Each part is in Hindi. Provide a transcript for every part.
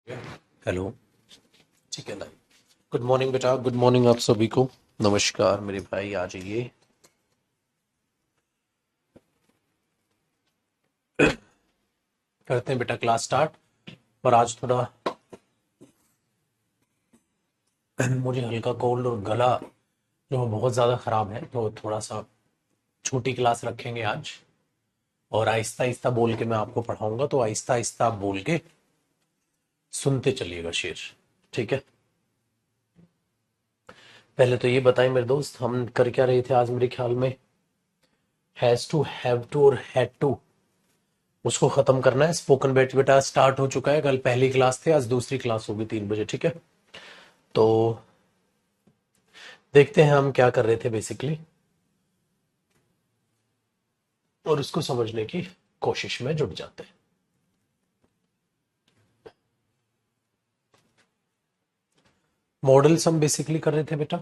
हेलो। ठीक है ना। गुड मॉर्निंग बेटा, गुड मॉर्निंग आप सभी को। नमस्कार मेरे भाई, आ जाइए। करते हैं बेटा क्लास स्टार्ट। और आज थोड़ा मुझे हल्का कोल्ड और गला जो है बहुत ज़्यादा ख़राब है, तो थोड़ा सा छोटी क्लास रखेंगे आज। और आहिस्ता आहिस्ता बोल के मैं आपको पढ़ाऊंगा, तो आहिस्ता आहिस्ता आप बोल के सुनते चलिएगा शेर। ठीक है। पहले तो ये बताएं मेरे दोस्त, हम कर क्या रहे थे आज मेरे ख्याल में। हैज़ टू, हैव टू और हैड टू, उसको खत्म करना है। स्पोकन बैच बेटा स्टार्ट हो चुका है। कल पहली क्लास थी, आज दूसरी क्लास होगी 3 बजे। ठीक है। तो देखते हैं हम क्या कर रहे थे बेसिकली, और उसको समझने की कोशिश में जुट जाते हैं। मॉडल्स हम बेसिकली कर रहे थे बेटा।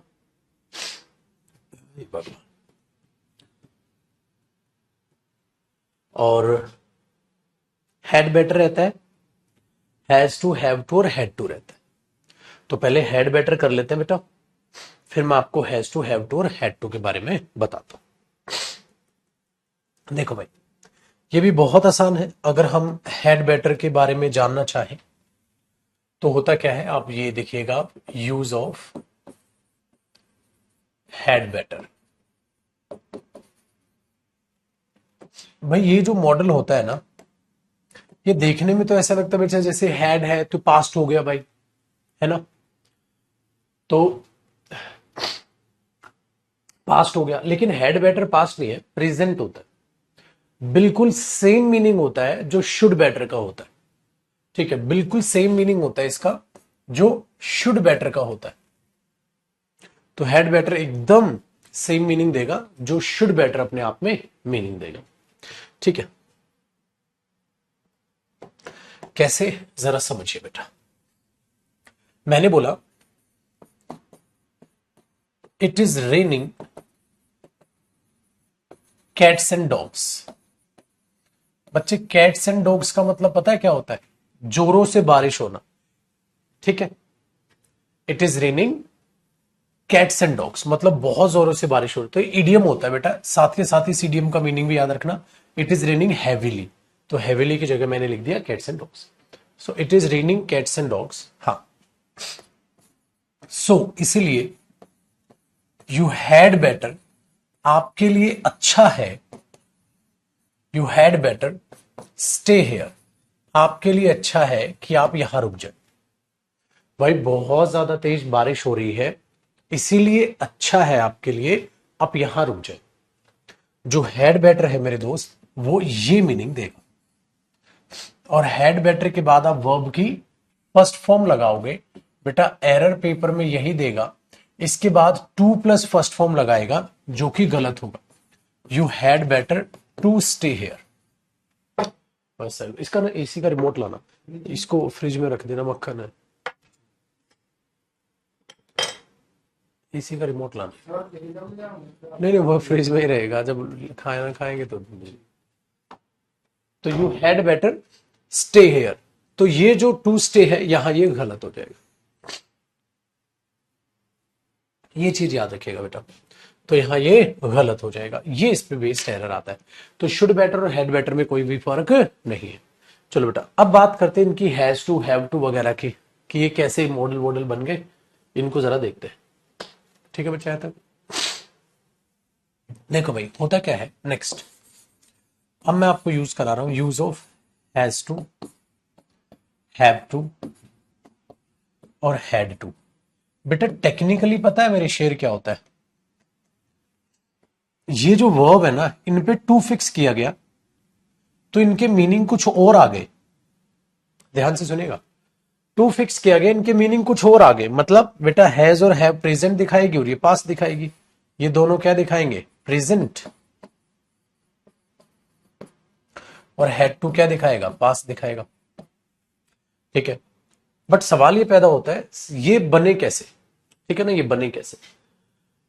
और हैड बेटर रहता है, हैज टू, हैव टू और हैड टू रहता है। तो पहले हैड बेटर कर लेते हैं बेटा, फिर मैं आपको हैज टू, हैव टू और हैड टू के बारे में बताता हूं। देखो भाई, ये भी बहुत आसान है। अगर हम हैड बेटर के बारे में जानना चाहें तो होता क्या है, आप ये देखिएगा, यूज ऑफ हैड बेटर। भाई ये जो मॉडल होता है ना, ये देखने में तो ऐसा लगता है बेटा जैसे हैड है तो पास्ट हो गया भाई, है ना। तो पास्ट हो गया, लेकिन हैड बेटर पास्ट नहीं है, प्रेजेंट होता है। बिल्कुल सेम मीनिंग होता है जो शुड बेटर का होता है। ठीक है, बिल्कुल सेम मीनिंग होता है इसका जो शुड बेटर का होता है। तो हैड बेटर एकदम सेम मीनिंग देगा जो शुड बेटर अपने आप में मीनिंग देगा। ठीक है, कैसे जरा समझिए बेटा। मैंने बोला it is raining cats and dogs. बच्चे, कैट्स एंड डॉग्स का मतलब पता है क्या होता है? जोरों से बारिश होना। ठीक है, it is raining cats and dogs मतलब बहुत जोरों से बारिश हो रही। तो इडियम होता है बेटा, साथ के साथ इस इडियम का मीनिंग भी याद रखना। इट इज रेनिंग हैवीली, तो हैवीली की जगह मैंने लिख दिया cats and dogs. So it is raining cats and dogs. हाँ, सो इसीलिए यू हैड बेटर, आपके लिए अच्छा है। You had better stay here, आपके लिए अच्छा है कि आप यहां रुक जाए। भाई बहुत ज्यादा तेज बारिश हो रही है, इसीलिए अच्छा है आपके लिए आप यहां रुक जाए। जो हैड बेटर है मेरे दोस्त, वो ये मीनिंग देगा। और हैड बेटर के बाद आप वर्ब की फर्स्ट फॉर्म लगाओगे बेटा, एरर पेपर में यही देगा। इसके बाद टू प्लस फर्स्ट फॉर्म लगाएगा, जो कि गलत होगा। You had better to stay here. बस सर, इसका ना एसी का रिमोट लाना, इसको फ्रिज में रख देना, मक्खन है। एसी का रिमोट लाना। नहीं नहीं, वो फ्रिज में ही रहेगा, जब खाना खाएंगे तो you had better stay here, तो ये जो टू स्टे है यहां ये गलत हो जाएगा। ये चीज याद रखिएगा बेटा, तो यहां ये गलत हो जाएगा, ये इस पे बेस्ड एरर आता है। तो शुड बेटर और हैड बेटर में कोई भी फर्क नहीं है। चलो बेटा, अब बात करते हैं इनकी हैज टू, हैव टू वगैरह की, कि ये कैसे मॉडल वॉडल बन गए, इनको जरा देखते हैं। ठीक है बच्चा, यहां तक देखो भाई, होता क्या है नेक्स्ट। अब मैं आपको यूज करा रहा हूं use of has to, have to और हैड टू। बेटा टेक्निकली पता है मेरे शेर क्या होता है? ये जो वर्ब है ना, इन पे टू फिक्स किया गया तो इनके मीनिंग कुछ और आ गए। ध्यान से सुनेगा, टू फिक्स किया गया, इनके मीनिंग कुछ और आ गए। मतलब बेटा हैज और हैव प्रेजेंट दिखाएगी और ये पास्ट दिखाएगी। ये दोनों क्या दिखाएंगे? प्रेजेंट। और हैड टू क्या दिखाएगा? पास्ट दिखाएगा। ठीक है, बट सवाल ये पैदा होता है, ये बने कैसे? ठीक है ना, ये बने कैसे?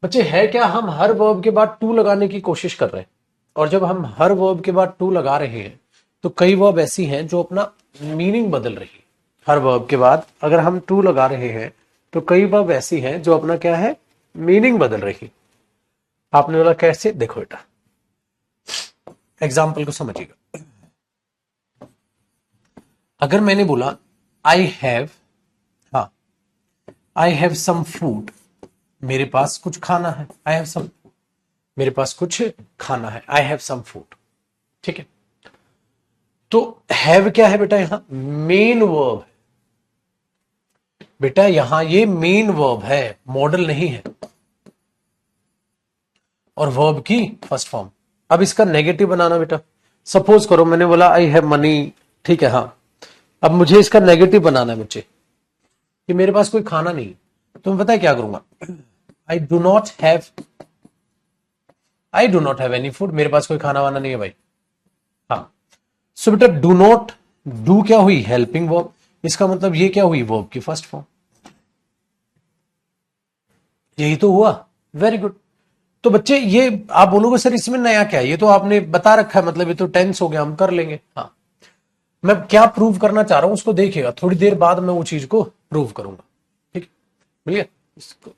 बच्चे है क्या, हम हर वर्ब के बाद टू लगाने की कोशिश कर रहे हैं। और जब हम हर वर्ब के बाद टू लगा रहे हैं तो कई वर्ब ऐसी हैं जो अपना मीनिंग बदल रही है। हर वर्ब के बाद अगर हम टू लगा रहे हैं तो कई वर्ब ऐसी हैं जो अपना क्या है, मीनिंग बदल रही। आपने बोला कैसे, देखो बेटा एग्जाम्पल को समझिएगा। अगर मैंने बोला आई हैव, हाँ आई हैव सम फूड, मेरे पास कुछ खाना है, आई हैव सम, मेरे पास कुछ खाना है, आई हैव सम फूड, ठीक है। तो हैव क्या है बेटा, यहां मेन वर्ब है बेटा, यहां ये मेन वर्ब है, मॉडल नहीं है, और वर्ब की फर्स्ट फॉर्म। अब इसका नेगेटिव बनाना बेटा, सपोज करो मैंने बोला आई हैव मनी, ठीक है, हाँ अब मुझे इसका नेगेटिव बनाना है बच्चे कि मेरे पास कोई खाना नहीं, तो मैं पता है क्या करूंगा, आई do not have, I do not have any food, मेरे पास कोई खाना वाना नहीं है भाई, हाँ। सो बेटा डू नॉट, डू क्या हुई, हेल्पिंग वर्ब, इसका मतलब ये क्या हुई, वर्ब की फर्स्ट फॉर्म, यही तो हुआ, वेरी गुड। तो बच्चे ये आप बोलोगे सर इसमें नया क्या है, ये तो आपने बता रखा है, मतलब ये तो टेंस हो गया, हम कर लेंगे, हाँ। मैं क्या प्रूव करना चाह रहा हूं उसको देखिएगा, थोड़ी देर बाद मैं वो चीज को प्रूव करूंगा, ठीक है, मिल गया। इसको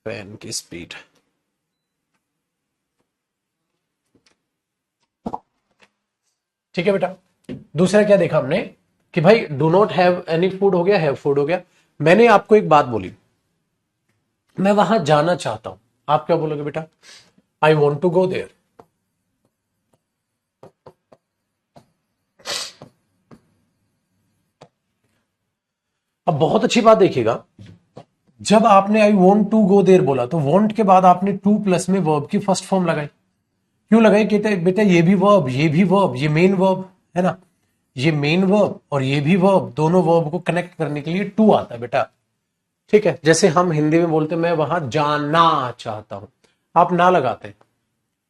फैन की स्पीड, ठीक है बेटा। दूसरा क्या देखा हमने कि भाई do not have any food हो गया, हैव फूड हो गया। मैंने आपको एक बात बोली, मैं वहां जाना चाहता हूं, आप क्या बोलोगे बेटा, I want to go there. अब बहुत अच्छी बात देखिएगा, जब आपने I want to go there बोला तो वॉन्ट के बाद आपने टू प्लस में वर्ब की फर्स्ट फॉर्म लगाई, क्यों लगाई, कहते बेटा ये भी वर्ब, ये भी वर्ब, ये मेन वर्ब है ना, ये मेन वर्ब और ये भी वर्ब, दोनों वर्ब को कनेक्ट करने के लिए टू आता है बेटा, ठीक है। जैसे हम हिंदी में बोलते हैं मैं वहां जाना चाहता हूं, आप ना लगाते हैं,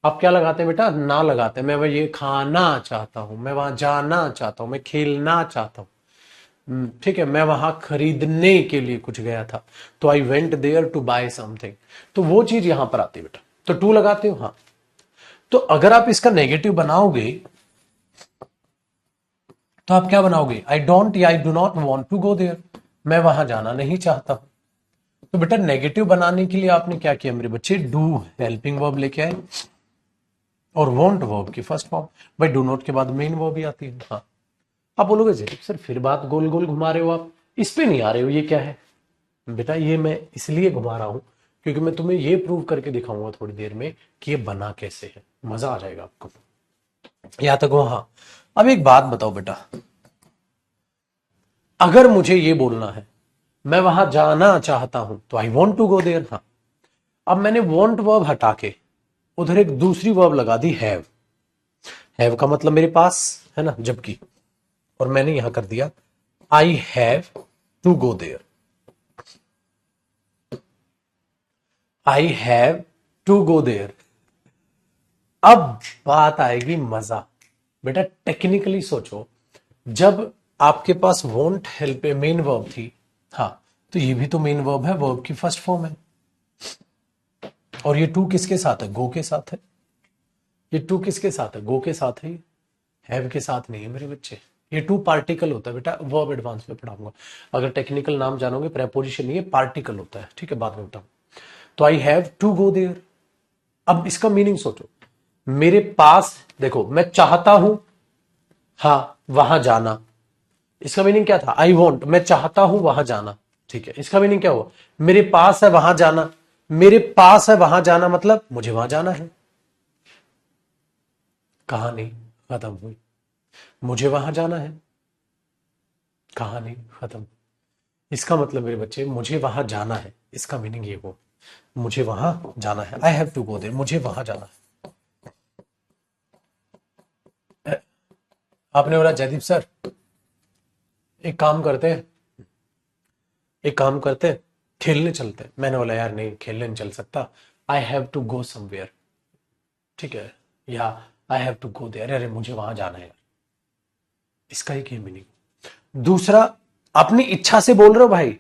आप क्या लगाते हैं बेटा, ना लगाते हैं। मैं ये खाना चाहता हूं, मैं वहां जाना चाहता हूं, मैं खेलना चाहता हूं, ठीक है, मैं वहां खरीदने के लिए कुछ गया था, तो I went there to buy something, तो वो चीज यहां पर आती है बेटा, तो टू लगाते हो, हाँ। तो अगर आप इसका नेगेटिव बनाओगे तो आप क्या बनाओगे, आई डोंट या I do not want to go there, मैं वहां जाना नहीं चाहता हूं। तो बेटा नेगेटिव बनाने के लिए आपने क्या किया मेरे बच्चे, डू हेल्पिंग वर्ब लेके आए और वांट वर्ब की फर्स्ट फॉर्म, भाई डू नॉट के बाद मेन वर्ब भी आती है, हाँ। आप बोलोगे सर फिर बात गोल गोल घुमा रहे हो, आप इस पे नहीं आ रहे हो, ये क्या है बेटा, ये मैं इसलिए घुमा रहा हूं क्योंकि मैं तुम्हें ये प्रूव करके दिखाऊंगा थोड़ी देर में कि ये बना कैसे है, मजा आ जाएगा आपको, यहां तक हो, हाँ। अब एक बात बताओ बेटा, अगर मुझे ये बोलना है मैं वहां जाना चाहता हूं तो I want to go there, हाँ। अब मैंने वॉन्ट वर्ब हटा के उधर एक दूसरी वर्ब लगा दी हैव, हैव का मतलब मेरे पास है ना, जबकि, और मैंने यहां कर दिया I have to go there, I have to go there. अब बात आएगी मजा, बेटा टेक्निकली सोचो, जब आपके पास वोंट हेल्प मेन वर्ब थी, हाँ, तो ये भी तो मेन वर्ब है, वर्ब की फर्स्ट फॉर्म है, और ये टू किसके साथ है, गो के साथ है, ये टू किसके साथ है, गो के साथ है, हैव के साथ नहीं है मेरे बच्चे, ये टू पार्टिकल होता है बेटा, वर्ब एडवांस में पढ़ाऊंगा, अगर टेक्निकल नाम जानोगे, प्रेपोजिशन नहीं है, पार्टिकल होता है, ठीक है, बाद में बताऊं। तो I have to go there, अब इसका मीनिंग सोचो, मेरे पास, देखो मैं चाहता हूं, हाँ वहां जाना, इसका मीनिंग क्या था, आई वॉन्ट, मैं चाहता हूं वहां जाना, ठीक है, इसका मीनिंग क्या हुआ, मेरे पास है वहां जाना, मेरे पास है वहां जाना मतलब मुझे वहां जाना है, कहानी खत्म हुई, मुझे वहां जाना है, कहानी खत्म। इसका मतलब मेरे बच्चे मुझे वहां जाना है, इसका मीनिंग ये हो, मुझे वहां जाना है, I have to go there, मुझे वहां जाना है। आपने बोला जयदीप सर एक काम करते हैं, एक काम करते हैं, खेलने चलते हैं, मैंने बोला यार नहीं खेलने नहीं चल सकता, I have to go somewhere, ठीक है, या I have to go there, अरे मुझे वहां जाना है यार, इसका ही क्या मीनिंग। दूसरा, अपनी इच्छा से बोल रहे हो भाई,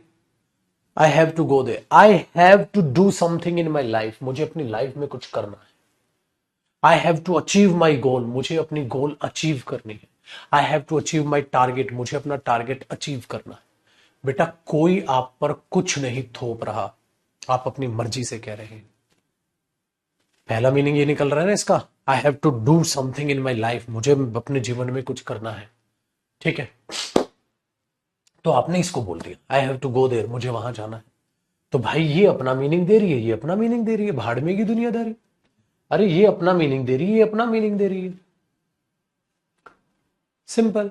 I have to go there, I have to do something in my life, मुझे अपनी लाइफ में कुछ करना है, I have to achieve my goal, मुझे अपनी गोल अचीव करनी है, I have to achieve my target, मुझे अपना टारगेट अचीव करना है। बेटा कोई आप पर कुछ नहीं थोप रहा, आप अपनी मर्जी से कह रहे हैं। पहला मीनिंग ये निकल रहा है ना इसका, I have to do something in my life, मुझे अपने जीवन में कुछ करना है, ठीक है। तो आपने इसको बोल दिया I have to go there, मुझे वहां जाना है। तो भाई ये अपना मीनिंग दे रही है, ये अपना मीनिंग दे रही है, भाड़ में की दुनियादारी। अरे ये अपना मीनिंग दे रही है, ये अपना मीनिंग दे रही है, सिंपल।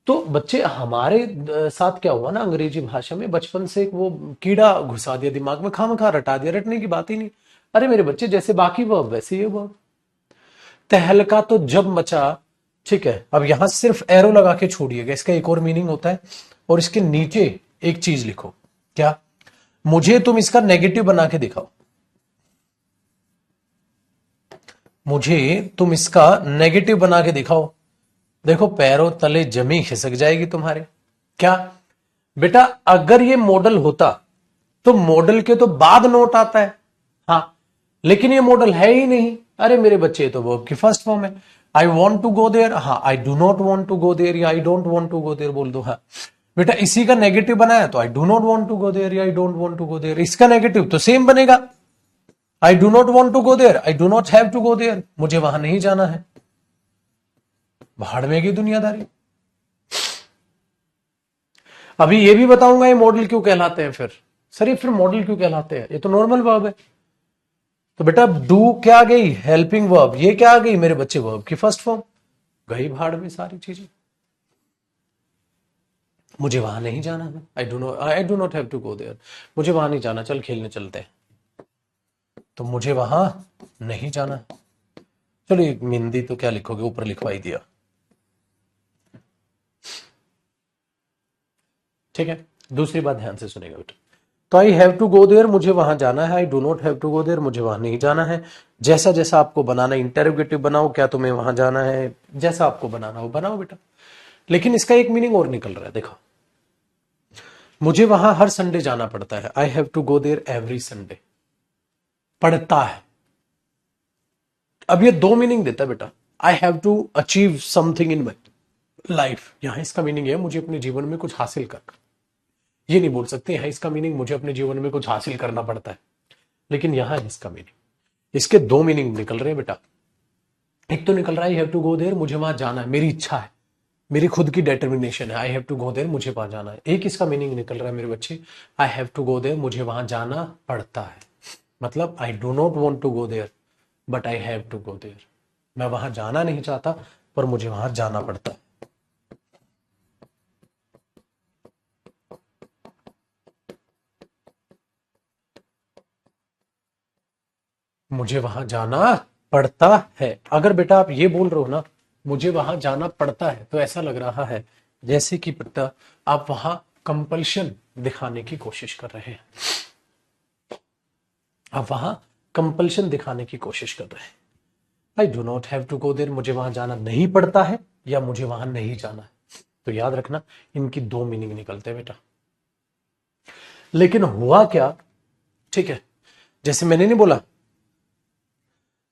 तो बच्चे हमारे साथ क्या हुआ ना, अंग्रेजी भाषा में बचपन से वो कीड़ा घुसा दिया दिमाग में, खामखा रटा दिया, रटने की बात ही नहीं। अरे मेरे बच्चे जैसे बाकी वर्ब वैसे ये वर्ब। तहलका तो जब मचा, ठीक है। अब यहां सिर्फ एरो लगा के छोड़िएगा, इसका एक और मीनिंग होता है। और इसके नीचे एक चीज लिखो, क्या? मुझे तुम इसका नेगेटिव बना के दिखाओ, मुझे तुम इसका नेगेटिव बना के दिखाओ। देखो पैरों तले जमी खिसक जाएगी तुम्हारे। क्या बेटा, अगर ये मॉडल होता तो मॉडल के तो बाद नोट आता है, हाँ, लेकिन ये मॉडल है ही नहीं। अरे मेरे बच्चे तो वर्ब की फर्स्ट फॉर्म है। I want to go there, हाँ, I do not want to go there या I don't want to go there बोल दो। हाँ बेटा, इसी का नेगेटिव बनाया तो I do not want to go there या I don't want to go there, इसका नेगेटिव तो सेम बनेगा, I do not want to go there, I do not have to go there, मुझे वहां नहीं जाना है। भाड़ में की दुनियादारी। अभी ये भी बताऊंगा ये मॉडल क्यों कहलाते हैं। फिर सर ये फिर मॉडल क्यों कहलाते हैं, ये तो नॉर्मल वर्ब है। तो बेटा डू क्या आ गई, हेल्पिंग वर्ब, ये क्या आ गई मेरे बच्चे, वर्ब की फर्स्ट फॉर्म। गई भाड़ में सारी चीजें। मुझे वहां नहीं जाना है, I do not have to go there, मुझे वहां नहीं जाना, चल खेलने चलते हैं। तो मुझे वहां नहीं जाना है। चलो एक हिंदी तो क्या लिखोगे, ऊपर लिखवा ही दिया, ठीक है। दूसरी बात ध्यान से सुनेगा बेटा। तो I have to go there, मुझे वहां जाना है, I do not have to go there, मुझे वहां नहीं जाना है। जैसा जैसा आपको बनाना है, इंटरोगेटिव बनाओ, क्या तुम्हें वहां जाना है, जैसा आपको बनाना हो बनाओ बेटा। लेकिन इसका एक मीनिंग और निकल रहा है, देखो। मुझे वहां हर संडे जाना पड़ता है, I have to go there every Sunday, पड़ता है। अब ये दो मीनिंग देता है बेटा। I have to achieve something in my life, यहां इसका मीनिंग है मुझे अपने जीवन में कुछ हासिल करना। ये नहीं बोल सकते यहां इसका मीनिंग मुझे अपने जीवन में कुछ हासिल करना पड़ता है, लेकिन यहां है इसका मीनिंग। इसके दो मीनिंग निकल रहे हैं बेटा। एक तो निकल रहा है I have to go there, मुझे वहां जाना है, मेरी इच्छा है, मेरी खुद की डिटर्मिनेशन है, I have to go there, मुझे वहां जाना है। एक इसका मीनिंग निकल रहा है मेरे बच्चे, I have to go there, मुझे वहां जाना पड़ता है। मतलब I do not want to go there but I have to go there, मैं वहां जाना नहीं चाहता पर मुझे वहां जाना पड़ता है। मुझे वहां जाना पड़ता है। अगर बेटा आप ये बोल रहे हो ना मुझे वहां जाना पड़ता है, तो ऐसा लग रहा है जैसे कि बेटा आप वहां कंपल्शन दिखाने की कोशिश कर रहे हैं, आप वहां कंपल्शन दिखाने की कोशिश कर रहे हैं। I do not have to go there, मुझे वहां जाना नहीं पड़ता है या मुझे वहां नहीं जाना है। तो याद रखना इनकी दो मीनिंग निकलते हैं बेटा। लेकिन हुआ क्या, ठीक है, जैसे मैंने नहीं बोला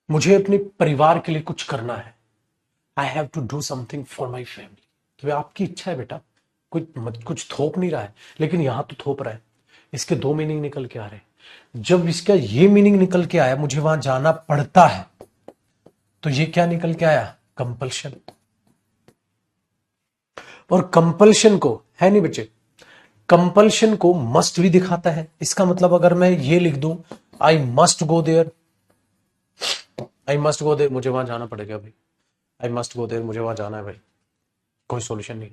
मुझे अपने परिवार के लिए कुछ करना है, I have to do something for my family, तो आपकी इच्छा है बेटा, कुछ थोप नहीं रहा है, लेकिन यहां तो थोप रहा है। इसके दो मीनिंग निकल के आ रहे हैं। जब इसका ये मीनिंग निकल के आया मुझे वहां जाना पड़ता है, तो ये क्या निकल के आया, कंपल्शन। और कंपल्शन को है नहीं बच्चे, कंपल्शन को मस्ट भी दिखाता है। इसका मतलब अगर मैं ये लिख दूं I must go there, I must go there, मुझे वहां जाना पड़ेगा भाई, आई मस्ट गो देयर, मुझे वहां जाना है भाई, कोई सॉल्यूशन नहीं।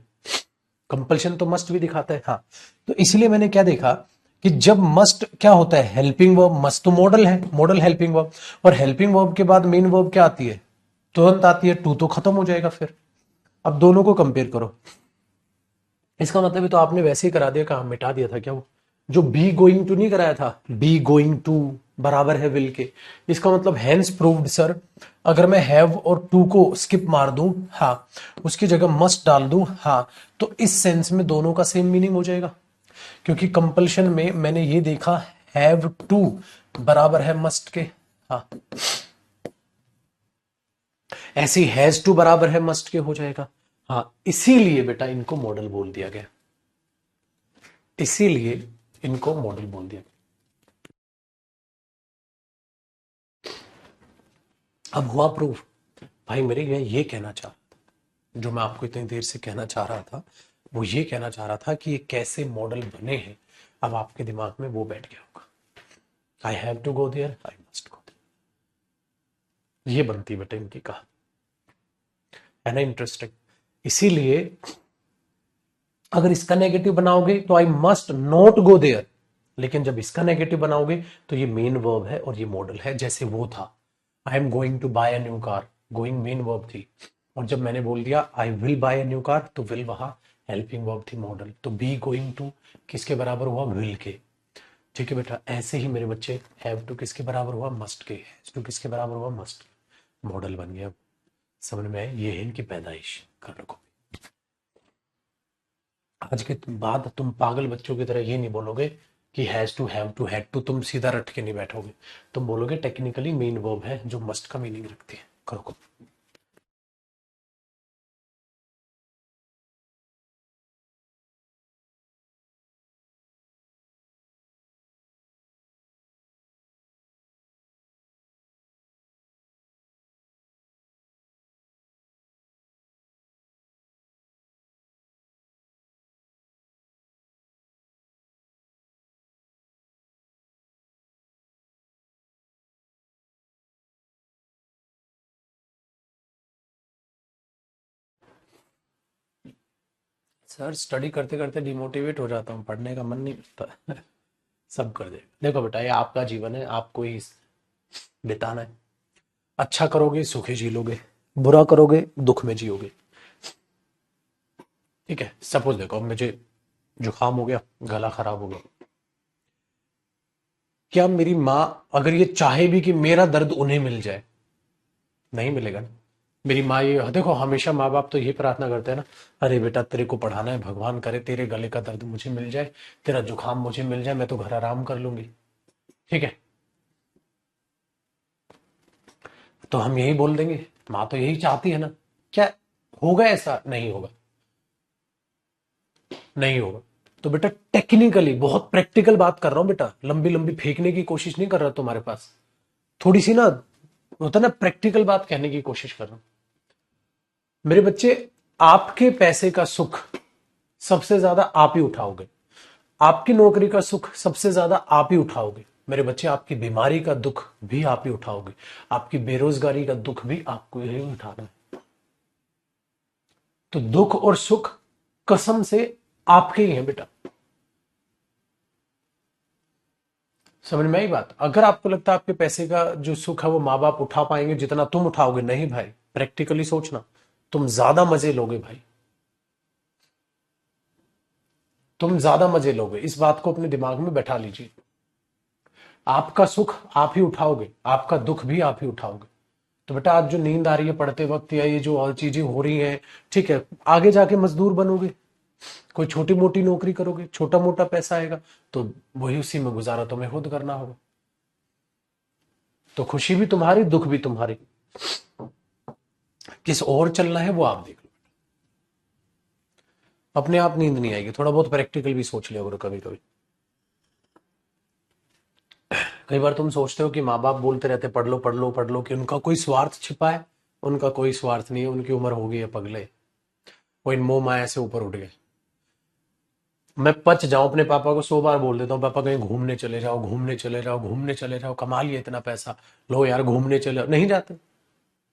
कंपल्शन तो मस्ट भी दिखाता है, हाँ। तो इसलिए मैंने क्या देखा कि जब मस्ट क्या होता है, हेल्पिंग वर्ब, मस्ट तो मॉडल है, मॉडल हेल्पिंग वर्ब, और हेल्पिंग वर्ब के बाद मेन वर्ब क्या आती है, तुरंत आती है, टू तो खत्म हो जाएगा फिर। अब दोनों को कंपेयर करो, इसका मतलब है तो आपने वैसे ही करा दिया, काम मिटा दिया था क्या वो, जो बी गोइंग टू नहीं कराया था, बी गोइंग टू बराबर है विल के। इसका मतलब हैंस प्रूव्ड सर, अगर मैं हैव और टू को स्किप मार दूं, हाँ, उसकी जगह मस्ट डाल दूं, हाँ, तो इस सेंस में दोनों का सेम मीनिंग हो जाएगा। क्योंकि कंपल्शन में मैंने ये देखा हैव टू बराबर है मस्ट के, हाँ, ऐसे हैज टू बराबर है मस्ट के हो जाएगा। हाँ, इसीलिए बेटा इनको मॉडल बोल दिया गया, इसीलिए इनको मॉडल बोल दिया गया। अब हुआ प्रूफ। भाई मेरे मैं ये कहना चाह रहा था, जो मैं आपको इतनी देर से कहना चाह रहा था, वो ये कहना चाह रहा था कि ये कैसे मॉडल बने हैं, अब आपके दिमाग में वो बैठ गया होगा। I have to go there, I must go there, ये बनती बेटा इनकी कहानी, है ना इंटरेस्टिंग। इसीलिए अगर इसका नेगेटिव बनाओगे तो I must not go there, लेकिन जब इसका नेगेटिव बनाओगे तो ये मेन वर्ब है और ये मॉडल है। जैसे वो था, I am going to buy a new car, going main verb थी, और जब मैंने बोल दिया I will buy a new car, तो विल वहां हेल्पिंग वर्ब थी, मॉडल। तो बी गोइंग टू किसके बराबर हुआ, विल के। ठीक है बेटा, ऐसे ही मेरे बच्चे हैव टू किसके बराबर हुआ, मस्ट के। हैज टू किसके बराबर हुआ, मस्ट के। मॉडल बन गया। समझ में आए, ये है इनकी पैदाइश। कर रखो। आज के बाद तुम पागल बच्चों की तरह ये नहीं बोलोगे कि has to, have to, had to, तुम सीधा रट के नहीं बैठोगे। तुम बोलोगे टेक्निकली मेन वर्ब है जो मस्ट का मीनिंग रखती है। करो। सर स्टडी करते करते डिमोटिवेट हो जाता हूँ, पढ़ने का मन नहीं करता। सब कर दे। देखो बेटा, ये आपका जीवन है, आपको ही बिताना है। अच्छा करोगे सुखी जी लोगे, बुरा करोगे दुख में जियोगे। ठीक है, सपोज देखो अब मुझे जुकाम हो गया, गला खराब हो गया, क्या मेरी माँ अगर ये चाहे भी कि मेरा दर्द उन्हें मिल जाए, नहीं मिलेगा ना। मेरी माँ, ये देखो हमेशा माँ बाप तो ये प्रार्थना करते हैं ना, अरे बेटा तेरे को पढ़ाना है, भगवान करे तेरे गले का दर्द मुझे मिल जाए, तेरा जुकाम मुझे मिल जाए, मैं तो घर आराम कर लूंगी। ठीक है, तो हम यही बोल देंगे, माँ तो यही चाहती है ना। क्या होगा? ऐसा नहीं होगा, नहीं होगा। तो बेटा टेक्निकली बहुत प्रैक्टिकल बात कर रहा हूं बेटा, लंबी लंबी फेंकने की कोशिश नहीं कर रहा तुम्हारे पास, थोड़ी सी ना होता ना प्रैक्टिकल बात कहने की कोशिश कर रहा हूं। मेरे बच्चे, आपके पैसे का सुख सबसे ज्यादा आप ही उठाओगे, आपकी नौकरी का सुख सबसे ज्यादा आप ही उठाओगे। मेरे बच्चे, आपकी बीमारी का दुख भी आप ही उठाओगे, आपकी बेरोजगारी का दुख भी आपको ही उठाना है। तो दुख और सुख कसम से आपके ही हैं बेटा। समझ में आई बात? अगर आपको लगता है आपके पैसे का जो सुख है वो माँ बाप उठा पाएंगे जितना तुम उठाओगे, नहीं भाई, प्रैक्टिकली सोचना, तुम ज्यादा मजे लोगे भाई, तुम ज्यादा मजे लोगे। इस बात को अपने दिमाग में बैठा लीजिए। आपका सुख आप ही उठाओगे, आपका दुख भी आप ही उठाओगे। तो बेटा आज जो नींद आ रही है पढ़ते वक्त, या ये जो और चीजें हो रही हैं, ठीक है, आगे जाके मजदूर बनोगे, कोई छोटी मोटी नौकरी करोगे, छोटा मोटा पैसा आएगा, तो वही उसी में गुजारा तुम्हें खुद करना होगा। तो खुशी भी तुम्हारी, दुख भी तुम्हारी, किस और चलना है वो आप देख लो। अपने आप नींद नहीं आएगी, थोड़ा बहुत प्रैक्टिकल भी सोच लिया करो कभी कभी। कई बार तुम सोचते हो कि माँ बाप बोलते रहते पढ़ लो पढ़ लो पढ़ लो, कि उनका कोई स्वार्थ छिपा है। उनका कोई स्वार्थ नहीं है, उनकी उम्र हो गई है पगले, वो इन मोह माया से ऊपर उठ गए। मैं पच जाऊं अपने पापा को 100 बार बोल देता हूँ, पापा कहीं घूमने चले जाओ, घूमने चले जाओ, घूमने चले जाओ, कमा लिया इतना पैसा, लो यार घूमने चले जाओ, नहीं जाते।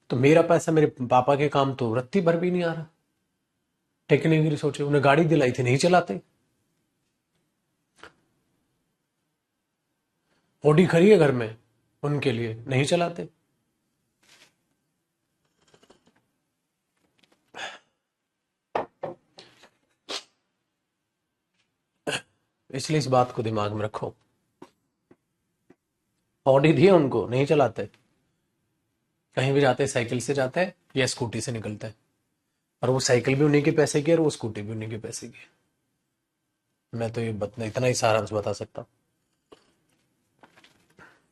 तो मेरा पैसा, मेरे पापा के काम तो रत्ती भर भी नहीं आ रहा। टेक्निकली सोचे, उन्हें गाड़ी दिलाई थी, नहीं चलाते। ऑडी खड़ी है घर में, उनके लिए नहीं चलाते। इसलिए इस बात को दिमाग में रखो, ऑडी दी है उनको, नहीं चलाते। कहीं भी जाते साइकिल से जाते हैं या स्कूटी से निकलते हैं, और वो साइकिल भी उन्हीं के पैसे की और वो स्कूटी भी उन्हीं के पैसे की। मैं तो ये इतना ही सारांश बता सकता हूँ।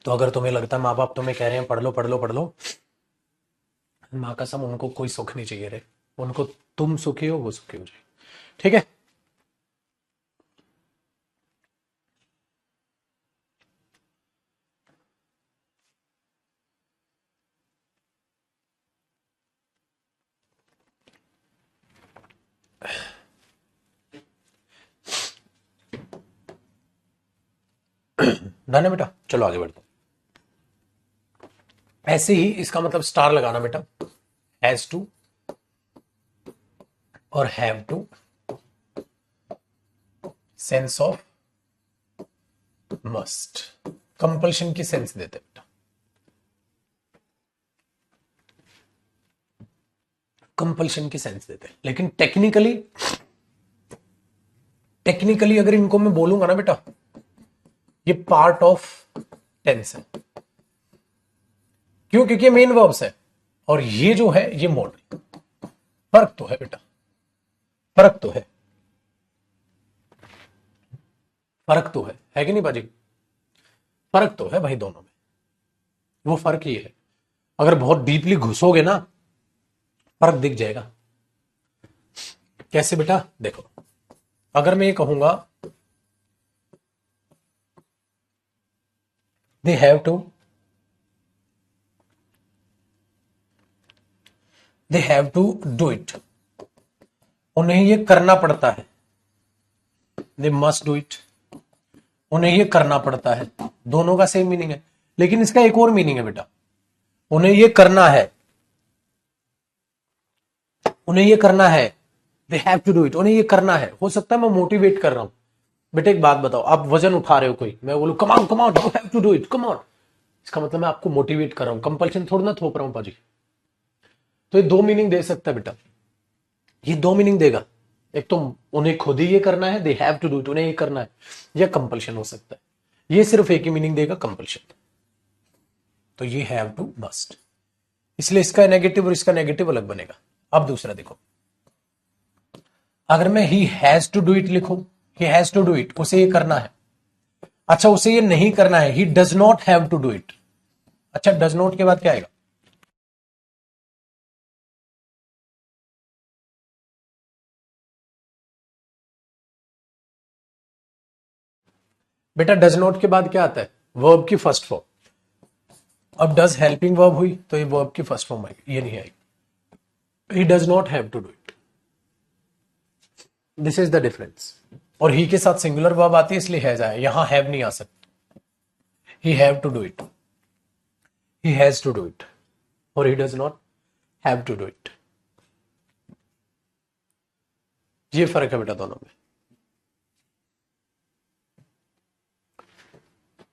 तो अगर तुम्हें लगता है माँ बाप तुम्हें कह रहे हैं पढ़ लो पढ़ लो पढ़ लो, माँ कसम उनको कोई सुख नहीं चाहिए रे, उनको तुम सुखी हो वो सुखी हो जाए। ठीक है, डन है बेटा। चलो आगे बढ़ते हैं। ऐसे ही इसका मतलब स्टार लगाना बेटा, हैज टू और have to, sense of must, compulsion की सेंस देते बेटा। कंपल्शन की सेंस देते हैं, लेकिन टेक्निकली अगर इनको मैं बोलूंगा ना बेटा, ये पार्ट ऑफ टेंस है। क्यों? क्योंकि ये मेन वर्ब्स है और ये जो है ये मॉडल। फर्क तो है बेटा, फर्क तो है, फर्क तो है कि नहीं बाजी? फर्क तो है भाई दोनों में। वो फर्क ही है, अगर बहुत डीपली घुसोगे ना फर्क दिख जाएगा। कैसे बेटा? देखो, अगर मैं ये कहूंगा they have to, they have to do it, उन्हें ये करना पड़ता है। दे मस्ट डू इट, उन्हें ये करना पड़ता है। दोनों का सेम मीनिंग है, लेकिन इसका एक और मीनिंग है बेटा। उन्हें ये करना है, उन्हें ये करना है, they have to do it, उन्हें ये करना है। हो सकता है मैं मोटिवेट कर रहा हूं। बेटा एक बात बताओ, आप वजन उठा रहे हो कोई, मैं बोलूं come on you have to do it, come on, इसका मतलब मैं आपको मोटिवेट कर रहा हूं, कंपल्शन थोड़ा ना थोप रहा हूं पाजी। तो ये दो मीनिंग दे सकता है बेटा, ये दो मीनिंग देगा। एक तो उन्हें खुद ही ये करना है, they have to do it, उन्हें ये करना है, या कंपल्शन हो सकता है। ये सिर्फ एक ही मीनिंग देगा, कंपल्शन। तो ये हैव टू मस्ट, इसलिए इसका नेगेटिव और इसका नेगेटिव अलग बनेगा। अब दूसरा देखो, अगर मैं he has to do it लिखूं, he has to do it, उसे ये करना है। अच्छा, उसे ये नहीं करना है, he does not have to do it. अच्छा, डज नॉट के बाद क्या आएगा? बेटा डज नॉट के बाद क्या आता है? वर्ब की फर्स्ट फॉर्म। अब डज हेल्पिंग वर्ब हुई तो ये वर्ब की फर्स्ट फॉर्म आएगी, ये नहीं आएगी। He does not have to do it, this is the difference. और ही के साथ सिंगुलर वर्ब आती है इसलिए हैज आया, यहां हैव नहीं आ सकता। He have to do it, he has to do it, और he does not have to do it. ये फर्क है बेटा दोनों में।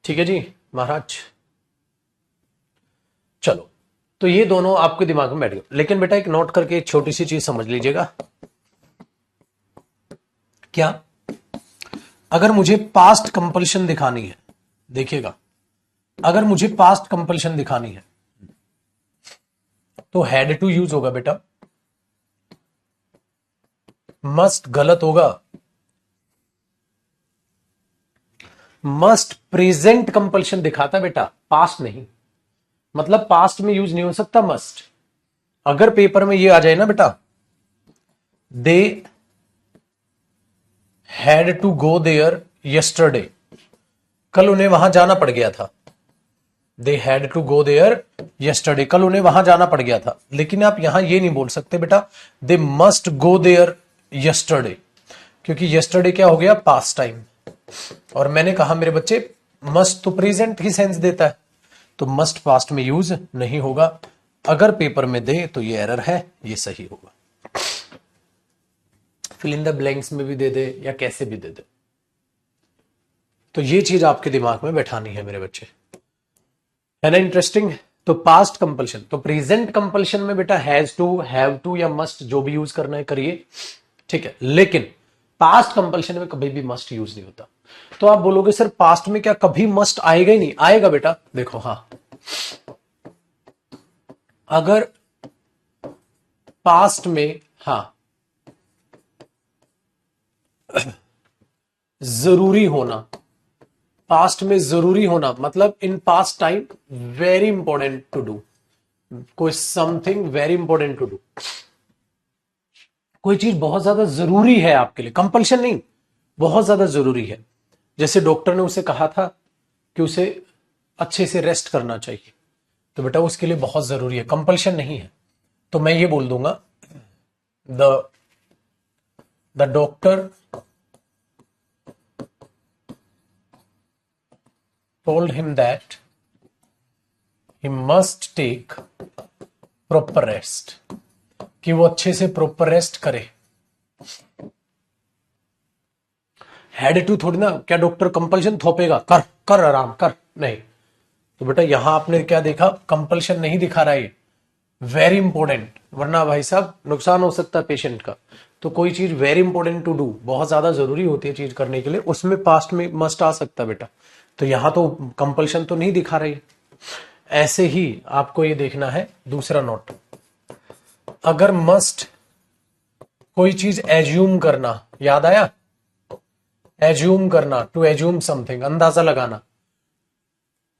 ठीक है जी महाराज, चलो, तो ये दोनों आपके दिमाग में बैठ गए। लेकिन बेटा एक नोट करके एक छोटी सी चीज समझ लीजिएगा। क्या? अगर मुझे पास्ट कंपल्शन दिखानी है, देखिएगा, अगर मुझे पास्ट कंपल्शन दिखानी है तो हैड टू यूज होगा बेटा, मस्ट गलत होगा, मस्ट प्रेजेंट कंपल्शन दिखाता बेटा, पास्ट नहीं। मतलब पास्ट में यूज नहीं हो सकता मस्ट। अगर पेपर में ये आ जाए ना बेटा, they had to go there yesterday, कल उन्हें वहां जाना पड़ गया था। They had to go there yesterday, कल उन्हें वहां जाना पड़ गया था। लेकिन आप यहां ये नहीं बोल सकते बेटा they must go there yesterday, क्योंकि यस्टरडे क्या हो गया? Past time. और मैंने कहा मेरे बच्चे मस्ट तो प्रेजेंट ही सेंस देता है, तो मस्ट पास्ट में यूज नहीं होगा। अगर पेपर में दे तो ये एरर है, ये सही होगा। फिल इन द ब्लैंक्स में भी दे दे या कैसे भी दे दे, तो ये चीज आपके दिमाग में बैठानी है मेरे बच्चे, है ना? इंटरेस्टिंग। तो पास्ट कंपल्शन, तो प्रेजेंट कंपल्शन में बेटा हैज टू, हैव टू या मस्ट जो भी यूज करना है करिए, ठीक है। लेकिन पास्ट कंपल्शन में कभी भी मस्ट यूज नहीं होता। तो आप बोलोगे सर पास्ट में क्या कभी मस्ट आएगा ही नहीं? आएगा बेटा, देखो, हां, अगर पास्ट में, हां, जरूरी होना, पास्ट में जरूरी होना मतलब in past time very important to do, कोई something very important to do, कोई चीज बहुत ज्यादा जरूरी है आपके लिए, कंपल्शन नहीं, बहुत ज्यादा जरूरी है, जैसे डॉक्टर ने उसे कहा था कि उसे अच्छे से रेस्ट करना चाहिए, तो बेटा उसके लिए बहुत जरूरी है, कंपल्शन नहीं है। तो मैं ये बोल दूंगा, the doctor told him that he must take proper rest, कि वो अच्छे से प्रॉपर रेस्ट करे। हैड टू थोड़ी ना, क्या डॉक्टर कंपल्शन थोपेगा, कर कर आराम कर, नहीं। तो बेटा यहां आपने क्या देखा, कंपल्शन नहीं दिखा रहा है, वेरी इंपॉर्टेंट, वरना भाई साहब नुकसान हो सकता है पेशेंट का। तो कोई चीज वेरी इंपॉर्टेंट टू डू, बहुत ज्यादा जरूरी होती है चीज करने के लिए, उसमें पास्ट में मस्ट आ सकता है बेटा। तो यहां तो कंपल्शन तो नहीं दिखा रही। ऐसे ही आपको ये देखना है दूसरा नोट, अगर मस्ट कोई चीज एज्यूम करना, याद आया, एज्यूम करना, टू एज्यूम समथिंग, अंदाजा लगाना।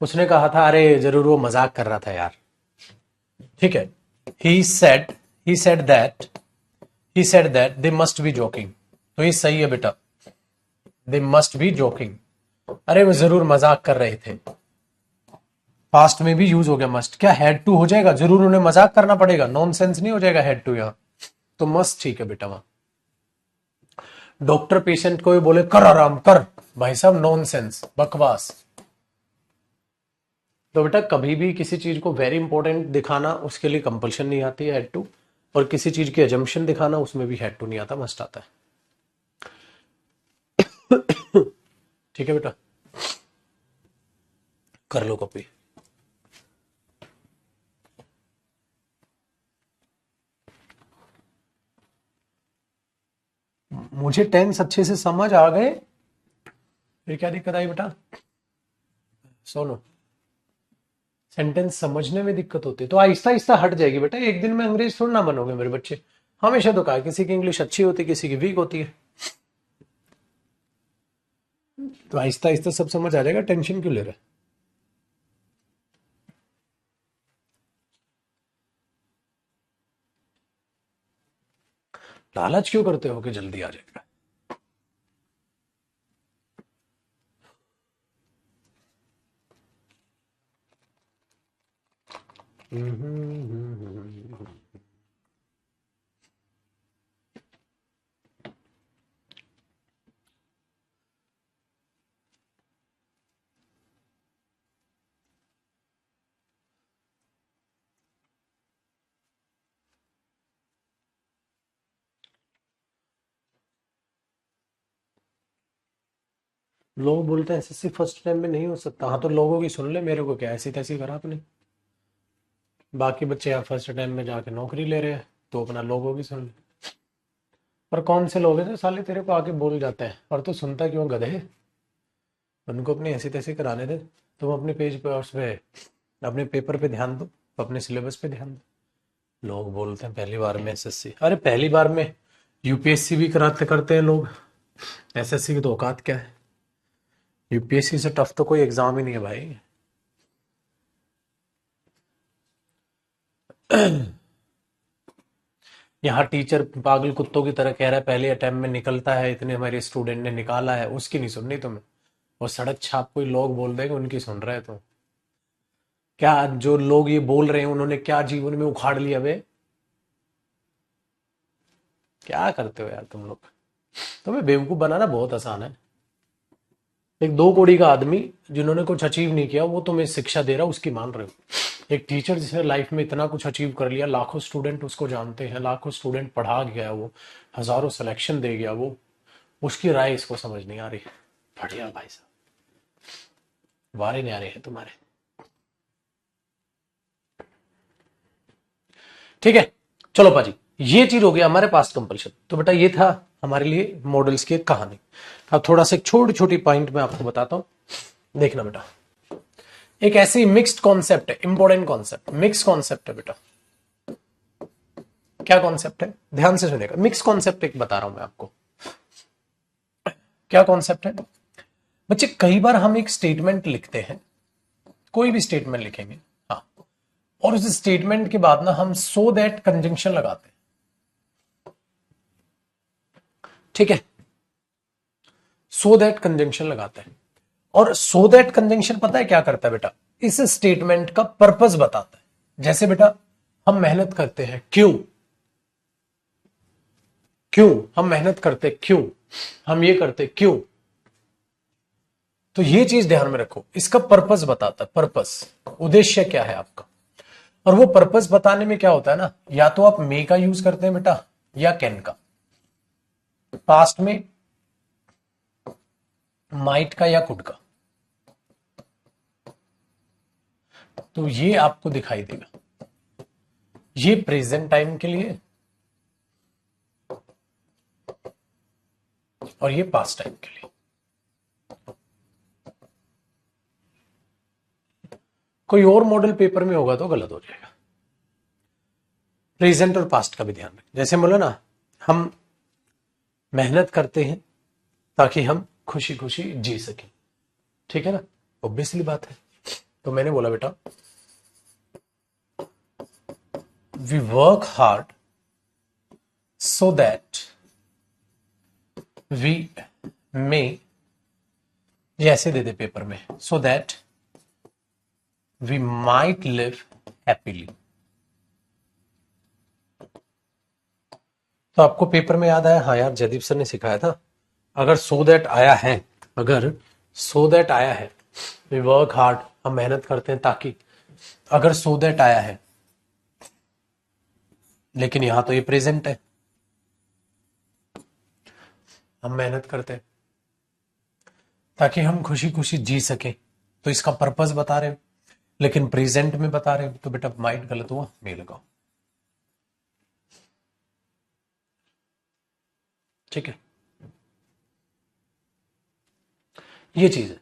उसने कहा था अरे जरूर वो मजाक कर रहा था यार, ठीक है। He said that they must be joking, तो ये सही है बेटा, दे मस्ट बी जोकिंग, अरे वो जरूर मजाक कर रहे थे। पास्ट में भी यूज हो गया मस्ट, क्या हैड टू हो जाएगा, जरूर उन्हें मजाक करना पड़ेगा, नॉनसेंस नहीं हो जाएगा हैड टू यहां, तो मस्ट ठीक है बेटा वहां। डॉक्टर पेशेंट को भी बोले कर आराम कर, भाई साहब नॉनसेंस, बकवास। तो बेटा कभी भी किसी चीज को वेरी इंपॉर्टेंट दिखाना, उसके लिए कंपल्शन नहीं आती है हैड टू, और किसी चीज की एजम्पशन दिखाना, उसमें भी हैड टू नहीं आता, मस्ट आता है। ठीक है बेटा, कर लो कॉपी। मुझे टेंस अच्छे से समझ आ गए, फिर क्या दिक्कत आई बेटा, सुनो, सेंटेंस समझने में दिक्कत होती है तो आहिस्ता आहिस्ता हट जाएगी बेटा, एक दिन में अंग्रेज थोड़ा ना बनोगे मेरे बच्चे। हमेशा तो कहा किसी की इंग्लिश अच्छी होती है, किसी की वीक होती है, तो आहिस्ता आहिस्ता सब समझ आ जाएगा, टेंशन क्यों ले रहे। लालच क्यों करते हो कि जल्दी आ जाएगा। लोग बोलते हैं एसएससी फर्स्ट टाइम में नहीं हो सकता, हाँ तो लोगों की सुन ले, मेरे को क्या ऐसी तैसी करा आपने। बाकी बच्चे यहाँ फर्स्ट टाइम में जाके नौकरी ले रहे हैं, तो अपना लोगों की सुन ले। पर कौन से लोग हैं जो साले तेरे को आके बोल जाते हैं, और तू सुनता क्यों, गधे। उनको अपनी ऐसी तैसी कराने दे, तुम अपने पेज पे, उस पे अपने पेपर पे ध्यान दो, अपने सिलेबस पे ध्यान दो। लोग बोलते हैं पहली बार में एसएससी, अरे पहली बार में यूपीएससी भी कराते करते हैं लोग, एसएससी की तो औकात क्या है। यूपीएससी से टफ तो कोई एग्जाम ही नहीं है भाई। यहाँ टीचर पागल कुत्तों की तरह कह रहा है पहले अटेम्प्ट में निकलता है, इतने हमारे स्टूडेंट ने निकाला है, उसकी नहीं सुननी तुम्हें। और सड़क छाप कोई लोग बोल देंगे उनकी सुन रहे हो तो क्या, जो लोग ये बोल रहे हैं उन्होंने क्या जीवन में उखाड़ लिया बे, क्या करते हो यार तुम लोग। तुम्हें बेवकूफ बनाना बहुत आसान है। एक 2 कौड़ी का आदमी जिन्होंने कुछ अचीव नहीं किया, वो तुम्हें शिक्षा दे रहा, उसकी मान रहे हो। एक टीचर जिसने लाइफ में इतना कुछ अचीव कर लिया, लाखों स्टूडेंट उसको जानते हैं, लाखों स्टूडेंट पढ़ा गया वो, हजारों सिलेक्शन दे गया वो, उसकी राय इसको समझ नहीं आ रही। बढ़िया भाई साहब, वारे न्यारे हैं तुम्हारे। ठीक है, चलो पाजी, ये चीज हो गया हमारे पास कंपल्शन। तो बेटा ये था हमारे लिए मॉडल्स की कहानी। अब थोड़ा सा एक छोटी छोटी पॉइंट मैं आपको बताता हूं, देखना बेटा। एक ऐसी मिक्स्ड कॉन्सेप्ट है, इंपॉर्टेंट कॉन्सेप्ट, मिक्स कॉन्सेप्ट है बेटा। क्या कॉन्सेप्ट है, ध्यान से सुनेगा, मिक्स कॉन्सेप्ट एक बता रहा हूं मैं आपको। क्या कॉन्सेप्ट है बच्चे, कई बार हम एक स्टेटमेंट लिखते हैं, कोई भी स्टेटमेंट लिखेंगे, हाँ, और उस स्टेटमेंट के बाद ना हम सो दैट कंजंक्शन लगाते हैं। ठीक है, सो दैट कंजंक्शन लगाते हैं। और सो दैट कंजंक्शन पता है क्या करता है बेटा, इस स्टेटमेंट का पर्पस बताता है। जैसे बेटा हम मेहनत करते हैं, क्यों, क्यों हम मेहनत करते, क्यों हम ये करते, क्यों। तो ये चीज ध्यान में रखो, इसका पर्पस बताता है, पर्पस, उद्देश्य क्या है आपका। और वो पर्पस बताने में क्या होता है ना, या तो आप मे का यूज करते हैं बेटा या कैन का, पास्ट में माइट का या कुड का। तो ये आपको दिखाई देगा, ये प्रेजेंट टाइम के लिए और ये पास्ट टाइम के लिए। कोई और मॉडल पेपर में होगा तो गलत हो जाएगा। प्रेजेंट और पास्ट का भी ध्यान रखें। जैसे बोला ना, हम मेहनत करते हैं ताकि हम खुशी खुशी जी सकें, ठीक है ना, ऑब्वियसली बात है। तो मैंने बोला बेटा we work hard so that we may, ये ऐसे दे दे पेपर में, so that we might live happily. तो आपको पेपर में याद आया, हाँ यार जयदीप सर ने सिखाया था, अगर सो दैट आया है, अगर सो दैट आया है, वी वर्क हार्ड, हम मेहनत करते हैं ताकि, अगर सो दैट आया है, लेकिन यहां तो ये प्रेजेंट है, हम मेहनत करते हैं ताकि हम खुशी खुशी जी सके, तो इसका पर्पस बता रहे हो, लेकिन प्रेजेंट में बता रहे हो, तो बेटा माइट गलत हुआ, मे लगाओ, ठीक है, ये चीज है।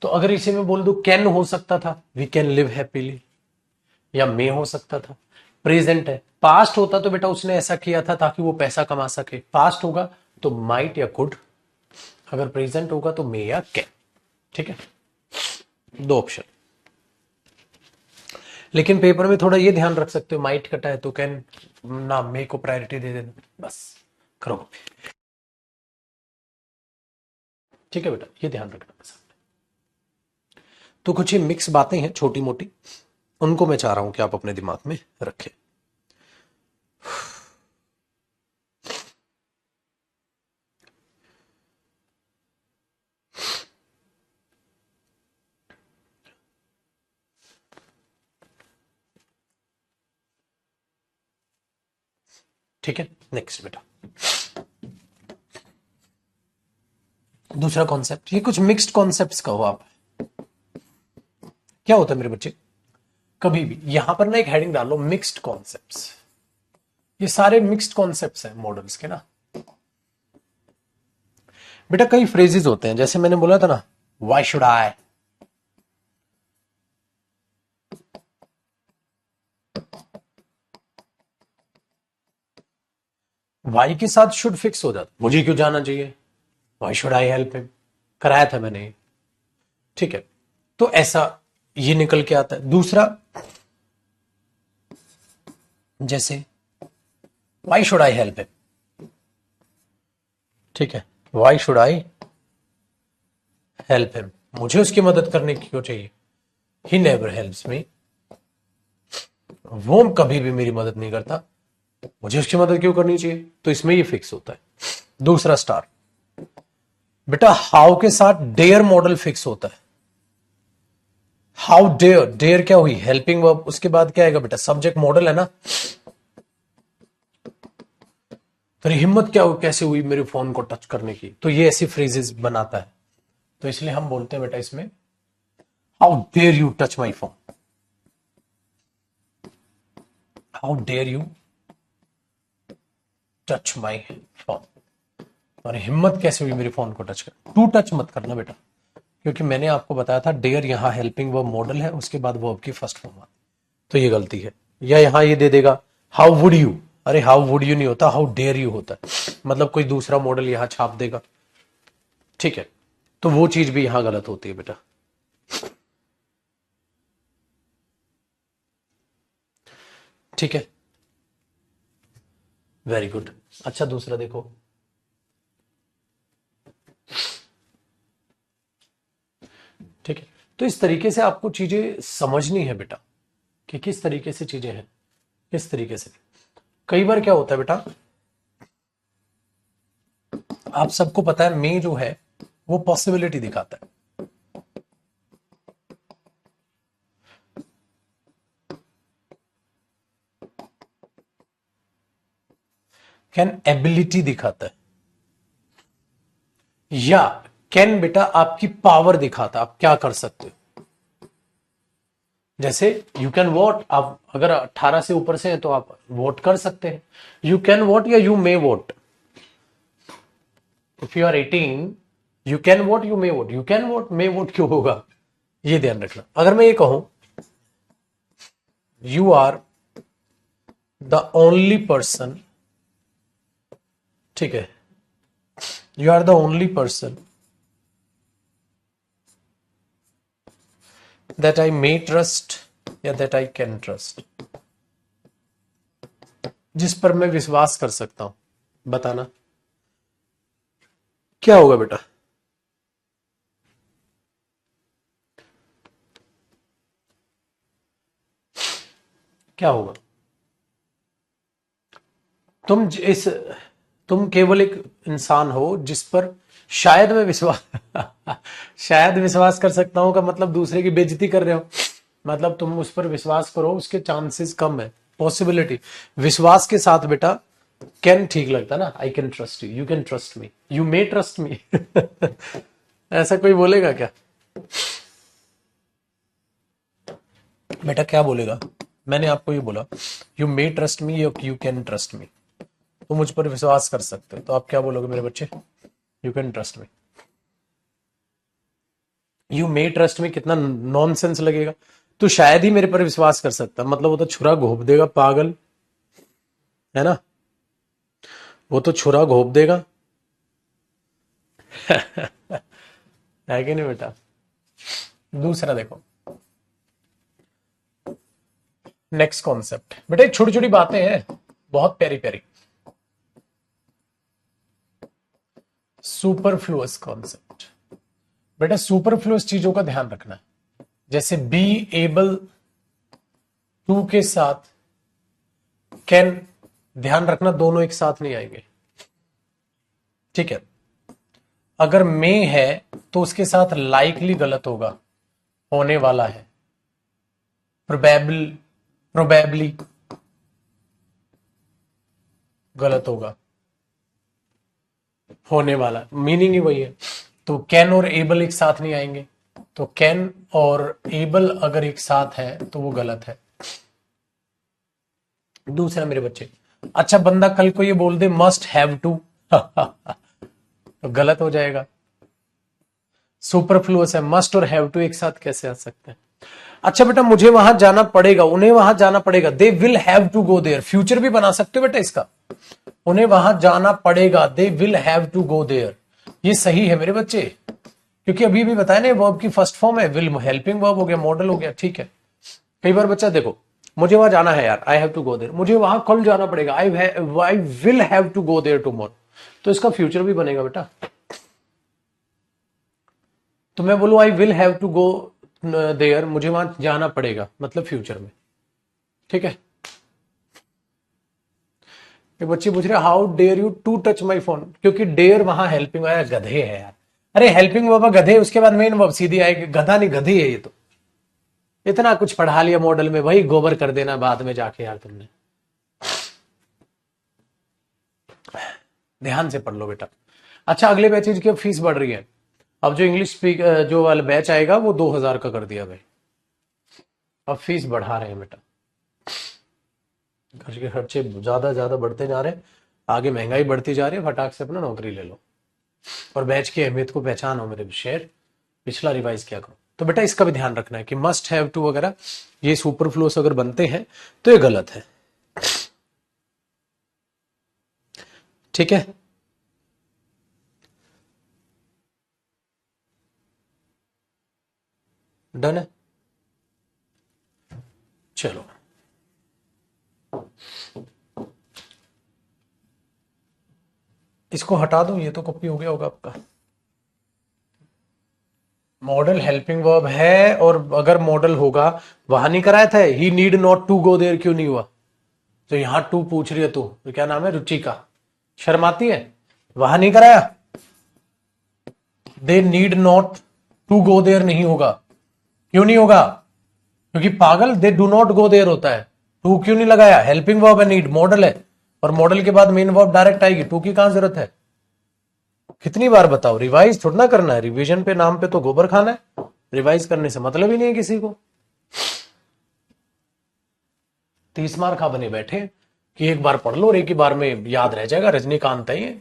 तो अगर इसे मैं बोल दूं कैन हो सकता था, वी कैन लिव हैप्पीली, या मे हो सकता था, प्रेजेंट है। पास्ट होता तो बेटा उसने ऐसा किया था ताकि वो पैसा कमा सके, पास्ट होगा तो माइट या कुड, अगर प्रेजेंट होगा तो मे या कैन, ठीक है, दो ऑप्शन। लेकिन पेपर में थोड़ा ये ध्यान रख सकते हो, माइट कटा है तो कैन ना, मे को प्रायोरिटी दे देना, बस करो, ठीक है बेटा, ये ध्यान रखना बस। तो कुछ ये मिक्स बातें हैं छोटी मोटी, उनको मैं चाह रहा हूं कि आप अपने दिमाग में रखें। ठीक है, नेक्स्ट बेटा, दूसरा कॉन्सेप्ट, ये कुछ मिक्स्ड कॉन्सेप्ट्स कहो आप। क्या होता है मेरे बच्चे, कभी भी यहां पर ना एक हेडिंग डालो, मिक्स्ड कॉन्सेप्ट्स। ये सारे मिक्स्ड कॉन्सेप्ट्स हैं मॉडल्स के ना। बेटा कई फ्रेजेस होते हैं, जैसे मैंने बोला था ना, वाई शुड आई, वाई के साथ शुड फिक्स हो जाता, मुझे क्यों जाना चाहिए, why should I help him, कराया था मैंने, ठीक है। तो ऐसा ये निकल के आता है। दूसरा, जैसे why should I help him, ठीक है, why should I help him, मुझे उसकी मदद करने की क्यों चाहिए, ही नेवर हेल्प्स मी, वो कभी भी मेरी मदद नहीं करता, मुझे उसकी मदद क्यों करनी चाहिए, तो इसमें ये फिक्स होता है। दूसरा स्टार, बेटा हाउ के साथ डेयर मॉडल फिक्स होता है। हाउ डेयर, डेयर क्या हुई, हेल्पिंग वर्ब, उसके बाद क्या आएगा बेटा, सब्जेक्ट मॉडल है ना। तेरी हिम्मत क्या हुई, कैसे हुई मेरे फोन को टच करने की, तो ये ऐसी फ्रेजेस बनाता है। तो इसलिए हम बोलते हैं बेटा इसमें, how dare you touch my phone, how dare you touch my phone, और हिम्मत कैसे हुई मेरे फोन को टच कर, टू टच मत करना बेटा, क्योंकि मैंने आपको बताया था डेयर यहां हेल्पिंग वर्ब मॉडल है, उसके बाद वर्ब की फर्स्ट फॉर्म आती, तो ये गलती है। या यहां ये दे देगा हाउ वुड यू, अरे हाउ वुड यू नहीं होता, हाउ डेयर यू होता है, मतलब कोई दूसरा मॉडल यहां छाप देगा, ठीक है, तो वो चीज भी यहां गलत होती है बेटा, ठीक है। Very good. अच्छा दूसरा देखो, ठीक है। तो इस तरीके से आपको चीजें समझनी है बेटा कि किस तरीके से चीजें हैं, किस तरीके से। कई बार क्या होता है बेटा, आप सबको पता है मे जो है वो पॉसिबिलिटी दिखाता है, कैन एबिलिटी दिखाता है, या कैन बेटा आपकी पावर दिखाता है, आप क्या कर सकते हो। जैसे यू कैन वोट, आप अगर 18 से ऊपर से हैं तो आप वोट कर सकते हैं, यू कैन वोट या you may vote. If you are 18 you can vote, you may vote, you can vote, may vote क्यों होगा, ये ध्यान रखना। अगर मैं ये कहूं you are the only person, ठीक है, you are the only person that I may trust या दैट आई कैन ट्रस्ट, जिस पर मैं विश्वास कर सकता हूं, बताना क्या होगा बेटा। क्या होगा, तुम इस, तुम केवल एक इंसान हो जिस पर शायद मैं विश्वास शायद विश्वास कर सकता हूं का मतलब दूसरे की बेइज्जती कर रहे हो, मतलब तुम उस पर विश्वास करो, उसके चांसेस कम है, पॉसिबिलिटी। विश्वास के साथ बेटा कैन ठीक लगता ना, आई can trust you, you can trust me, you may trust me ऐसा कोई बोलेगा क्या बेटा, क्या बोलेगा। मैंने आपको ये बोला you may trust me, you can trust me, तो मुझ पर विश्वास कर सकते हो, तो आप क्या बोलोगे मेरे बच्चे, you can trust me. You may trust me कितना नॉनसेंस लगेगा, तो शायद ही मेरे पर विश्वास कर सकता, मतलब वो तो छुरा घोप देगा पागल, है ना, वो तो छुरा घोप देगा है कि नहीं बेटा। दूसरा देखो, नेक्स्ट कॉन्सेप्ट बेटा, ये छोटी छोटी बातें हैं बहुत प्यारी प्यारी, सुपरफ्लुअस कॉन्सेप्ट। बेटा सुपरफ्लुअस चीजों का ध्यान रखना है, जैसे बी एबल टू के साथ कैन, ध्यान रखना दोनों एक साथ नहीं आएंगे, ठीक है। अगर मे है तो उसके साथ लाइकली गलत होगा, होने वाला है, प्रोबेबल, प्रोबेबली गलत होगा, होने वाला, मीनिंग ही वही है। तो कैन और एबल एक साथ नहीं आएंगे, तो कैन और एबल अगर एक साथ है तो वो गलत है। दूसरा मेरे बच्चे, अच्छा बंदा कल को ये बोल दे मस्ट हैव टू तो गलत हो जाएगा, सुपरफ्लुअस है, मस्ट और हैव टू एक साथ कैसे आ सकते हैं। अच्छा बेटा मुझे वहां जाना पड़ेगा, उन्हें वहां जाना पड़ेगा, they will have to go there, future भी बना सकते हो बेटा इसका, उन्हें वहां जाना पड़ेगा, they will have to go there, ये सही है मेरे बच्चे, क्योंकि अभी भी बताया ना वर्ब की फर्स्ट फॉर्म है, विल हेल्पिंग वर्ब हो गया, मॉडल हो गया, ठीक है। कई बार बच्चा देखो, मुझे वहां जाना है यार, I have to go there, मुझे वहां कल जाना पड़ेगा, I will have to go there tomorrow, तो इसका फ्यूचर भी बनेगा बेटा। तो मैं बोलूं I will have to go there, मुझे वहां जाना पड़ेगा, मतलब फ्यूचर में, ठीक है। ये बच्चे पूछ रहे how dare you to touch my phone, क्योंकि डेयर वहां हेल्पिंग आया, गधे है यार, अरे हेल्पिंग बाबा गधे, उसके बाद मेन वर्ब सीधी आएगी, गधा नहीं गधी है ये तो, इतना कुछ पढ़ा लिया मॉडल में, वही गोबर कर देना बाद में जाके यार तुमने, ध्यान से पढ़ लो बेटा। अच्छा अगले बैचेज की अब फीस बढ़ रही है, अब जो इंग्लिश स्पीक जो वाला बैच आएगा वो 2000 का कर दिया भाई, अब फीस बढ़ा रहे हैं बेटा, घर के खर्चे ज्यादा ज्यादा बढ़ते जा रहे हैं, आगे महंगाई बढ़ती जा रही है, फटाक से अपना नौकरी ले लो और बैच की अहमियत को पहचानो मेरे शेर, पिछला रिवाइज किया करो। तो बेटा इसका भी ध्यान रखना है कि मस्ट हैव टू वगैरह ये सुपरफ्लुअस अगर बनते हैं तो ये गलत है, ठीक है। डन है, चलो इसको हटा दूं, ये तो कॉपी हो गया होगा आपका। मॉडल हेल्पिंग वर्ब है, और अगर मॉडल होगा, वहां नहीं कराया था he need not to go there, क्यों नहीं हुआ? तो यहां टू पूछ रही है तू, तो क्या नाम है, रुचिका, शर्म आती है? वहां नहीं कराया, they need not to go there नहीं होगा। क्यों नहीं होगा? क्योंकि पागल, they do not go there होता है। टू क्यों नहीं लगाया? हेल्पिंग वर्ब है, नीड मॉडल है, और मॉडल के बाद मेन वर्ब डायरेक्ट आएगी, टू की कहां जरूरत है? कितनी बार बताओ, रिवाइज थोड़ा ना करना है, रिवीजन पे नाम पे तो गोबर खाना है, रिवाइज करने से मतलब ही नहीं है किसी को। 30 मार खा बने बैठे कि एक बार पढ़ लो और एक ही बार में याद रह जाएगा, रजनीकांत है ये,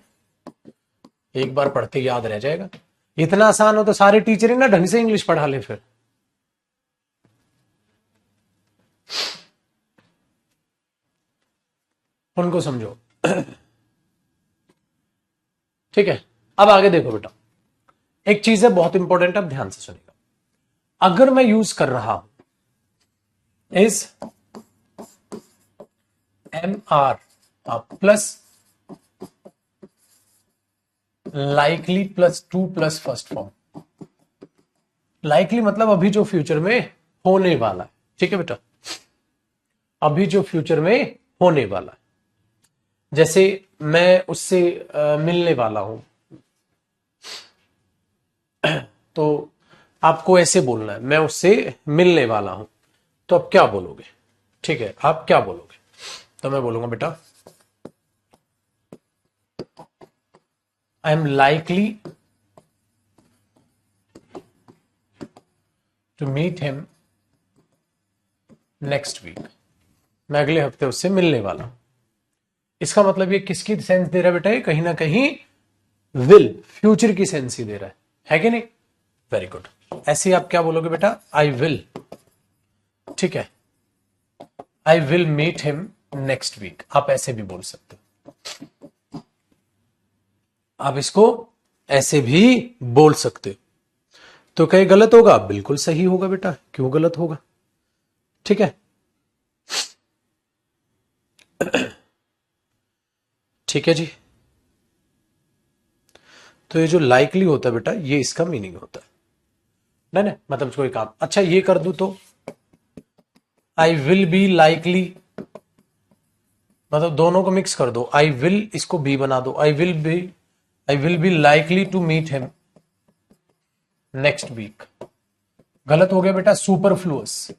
एक बार पढ़ते याद रह जाएगा। इतना आसान हो तो सारे टीचर ही ना ढंग से इंग्लिश पढ़ा ले फिर। उनको समझो। ठीक है, अब आगे देखो बेटा, एक चीज है बहुत इंपॉर्टेंट, अब ध्यान से सुनिएगा। अगर मैं यूज कर रहा हूं इस MR plus likely plus two plus first form, likely मतलब अभी जो फ्यूचर में होने वाला है, ठीक है बेटा, अभी जो फ्यूचर में होने वाला है। जैसे मैं उससे मिलने वाला हूं, तो आपको ऐसे बोलना है, मैं उससे मिलने वाला हूं, तो आप क्या बोलोगे? ठीक है, आप क्या बोलोगे? तो मैं बोलूंगा बेटा, I am likely to meet him next week, मैं अगले हफ्ते उससे मिलने वाला हूं। इसका मतलब ये किसकी सेंस दे रहा है बेटा? ये कहीं ना कहीं विल, फ्यूचर की सेंस ही दे रहा है कि नहीं? Very good. ऐसे आप क्या बोलोगे बेटा? आई विल, ठीक है, I will meet him next week, आप ऐसे भी बोल सकते हो, आप इसको ऐसे भी बोल सकते हो। तो कहीं गलत होगा? बिल्कुल सही होगा बेटा, क्यों गलत होगा? ठीक है, ठीक है जी। तो ये जो लाइकली होता है बेटा, ये इसका मीनिंग होता है। नहीं नहीं, मतलब कोई काम, अच्छा ये कर दूं तो आई विल बी लाइकली, मतलब दोनों को मिक्स कर दो, आई विल इसको बी बना दो, I will be likely to meet him next week. गलत हो गया बेटा, सुपरफ्लुअस।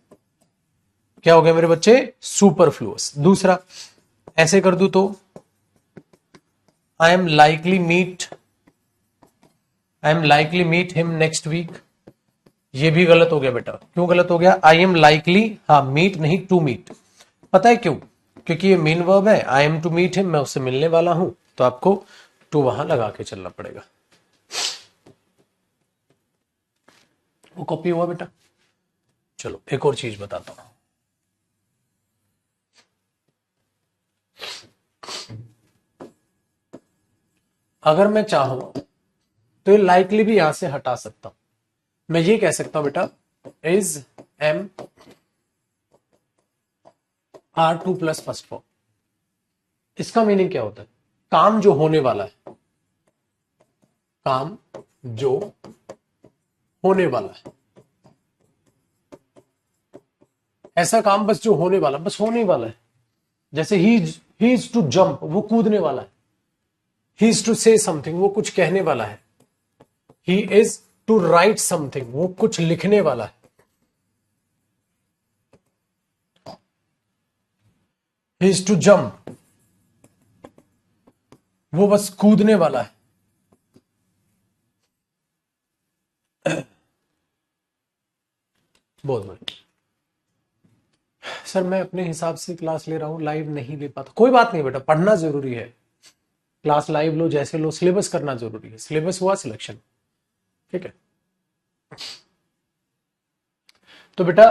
क्या हो गया मेरे बच्चे? सुपरफ्लुअस। दूसरा ऐसे कर दू तो I am likely meet him next week, ये भी गलत हो गया बेटा। क्यों गलत हो गया? आई एम लाइकली, हाँ मीट नहीं टू मीट, पता है क्यों? क्योंकि ये मेन वर्ब है, I am to meet him, मैं उससे मिलने वाला हूं, तो आपको टू वहां लगा के चलना पड़ेगा। वो कॉपी हुआ बेटा? चलो एक और चीज बताता हूं। अगर मैं चाहूं तो ये लाइकली भी यहां से हटा सकता हूं, मैं ये कह सकता हूं बेटा, is am are to plus first form. इसका मीनिंग क्या होता है? काम जो होने वाला है, काम जो होने वाला है, ऐसा काम बस जो होने वाला, बस होने वाला है। जैसे ही इज टू जंप, वो कूदने वाला है। He is to say something, वो कुछ कहने वाला है। He is to write something, वो कुछ लिखने वाला है। ही इज टू जंप, वो बस कूदने वाला है। बहुत बढ़िया सर, मैं अपने हिसाब से क्लास ले रहा हूं, लाइव नहीं ले पाता। कोई बात नहीं बेटा, पढ़ना जरूरी है, क्लास लाइव लो जैसे लो, सिलेबस करना जरूरी है। सिलेबस हुआ सिलेक्शन, ठीक है। तो बेटा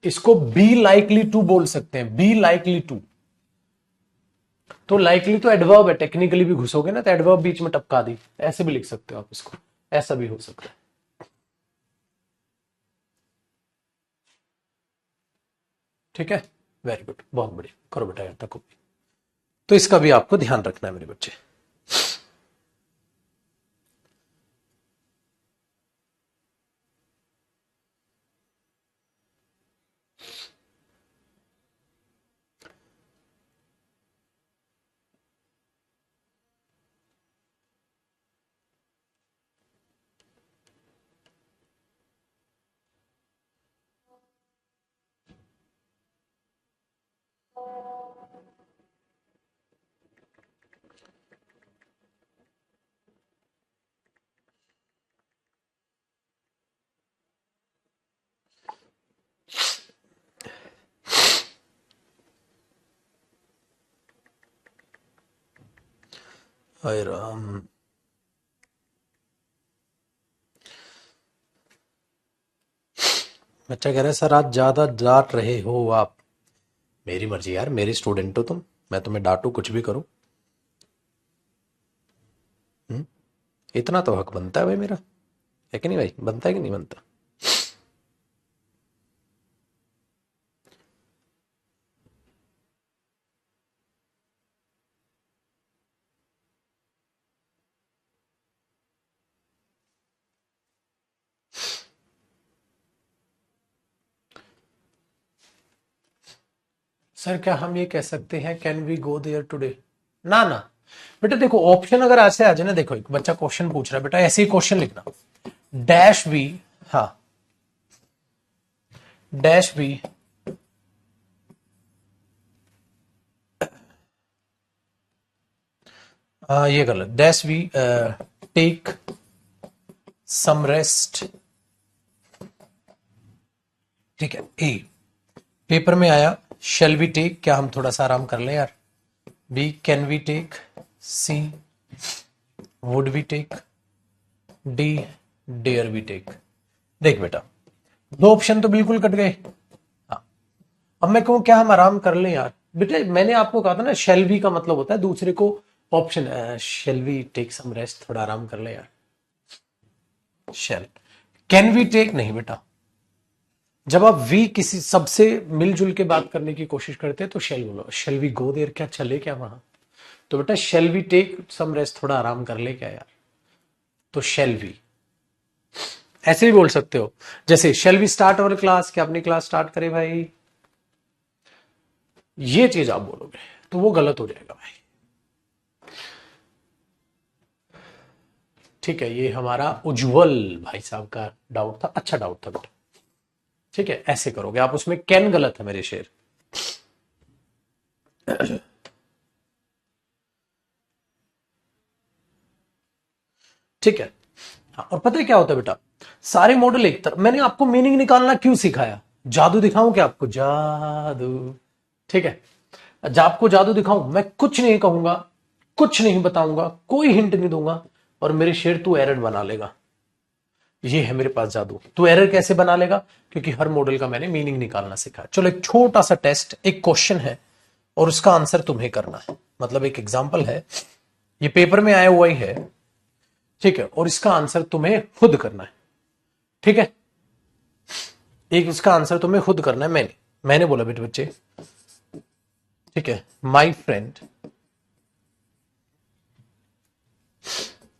इसको बी लाइकली टू बोल सकते हैं, बी लाइकली टू। तो लाइकली तो एडवर्ब है, टेक्निकली भी घुसोगे ना तो एडवर्ब बीच में टपका दी, ऐसे भी लिख सकते हो आप इसको, ऐसा भी हो सकता है। ठीक है, वेरी गुड, बहुत बढ़िया, करो बेटा यार तक। तो इसका भी आपको ध्यान रखना है मेरे बच्चे। हाय राम। बच्चा कह रहा है सर आज ज्यादा डांट रहे हो आप। मेरी मर्जी यार, मेरी स्टूडेंट हो तुम, मैं तुम्हें डांटू कुछ भी करूं। हम्म? इतना तो हक बनता है भाई मेरा, है कि नहीं भाई? बनता है कि नहीं बनता? सर क्या हम ये कह सकते हैं can we go there today? ना ना बेटा, देखो ऑप्शन अगर ऐसे आ जाए ना, देखो एक बच्चा क्वेश्चन पूछ रहा है बेटा, ऐसे ही क्वेश्चन लिखना, डैश बी, हाँ डैश बी, ये गलत, dash B take some rest, ठीक है। ए पेपर में आया शेल वी टेक, क्या हम थोड़ा सा आराम कर लें यार? B can we take, C would we take, D dare we take. देख बेटा, दो ऑप्शन तो बिल्कुल कट गए। हाँ, अब मैं कहूं क्या हम आराम कर लें यार? बेटे मैंने आपको कहा था ना, शेल वी का मतलब होता है दूसरे को option, shall we take some rest, थोड़ा आराम कर ले यार। शेल, कैन वी टेक नहीं बेटा, जब आप वी किसी सबसे मिलजुल के बात करने की कोशिश करते हैं तो शेल बोलो, शेल वी गो देयर, क्या चले क्या वहां? तो बेटा shall we take some rest, थोड़ा आराम कर ले क्या यार? तो शेल वी ऐसे भी बोल सकते हो, जैसे shall we start our class, क्या अपनी क्लास स्टार्ट करे भाई? ये चीज आप बोलोगे तो वो गलत हो जाएगा भाई। ठीक है, ये हमारा उज्जवल भाई साहब का डाउट था, अच्छा डाउट था बेटा। ठीक है, ऐसे करोगे आप, उसमें कैन गलत है मेरे शेर। ठीक है। हाँ, और पता है क्या होता है बेटा, सारे मॉडल एक तरफ, मैंने आपको मीनिंग निकालना क्यों सिखाया? जादू दिखाऊं क्या आपको? जादू, ठीक है। आपको जादू दिखाऊं, मैं कुछ नहीं कहूंगा, कुछ नहीं बताऊंगा, कोई हिंट नहीं दूंगा, और मेरे शेर तू एरर बना लेगा। ये है मेरे पास जादू। तू एरर कैसे बना लेगा? क्योंकि हर मॉडल का मैंने मीनिंग निकालना सिखाया। चलो एक छोटा सा टेस्ट, एक क्वेश्चन है और उसका आंसर तुम्हें करना है, मतलब एक एग्जाम्पल है, ये पेपर में आया हुआ ही है, ठीक है, और इसका आंसर तुम्हें खुद करना है। ठीक है, एक इसका आंसर तुम्हें खुद करना है। मैंने बोला बेटे बच्चे, ठीक है, my friend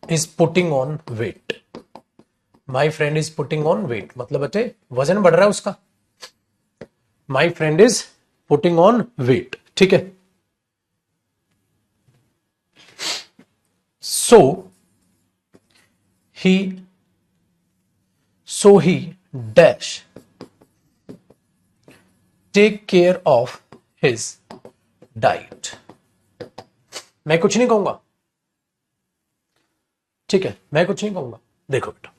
is putting on weight, my friend is putting on weight मतलब बच्चे वजन बढ़ रहा है उसका, my friend is putting on weight, ठीक है। So he so he dash take care of his diet. मैं कुछ नहीं कहूंगा, ठीक है, मैं कुछ नहीं कहूंगा। देखो बेटा,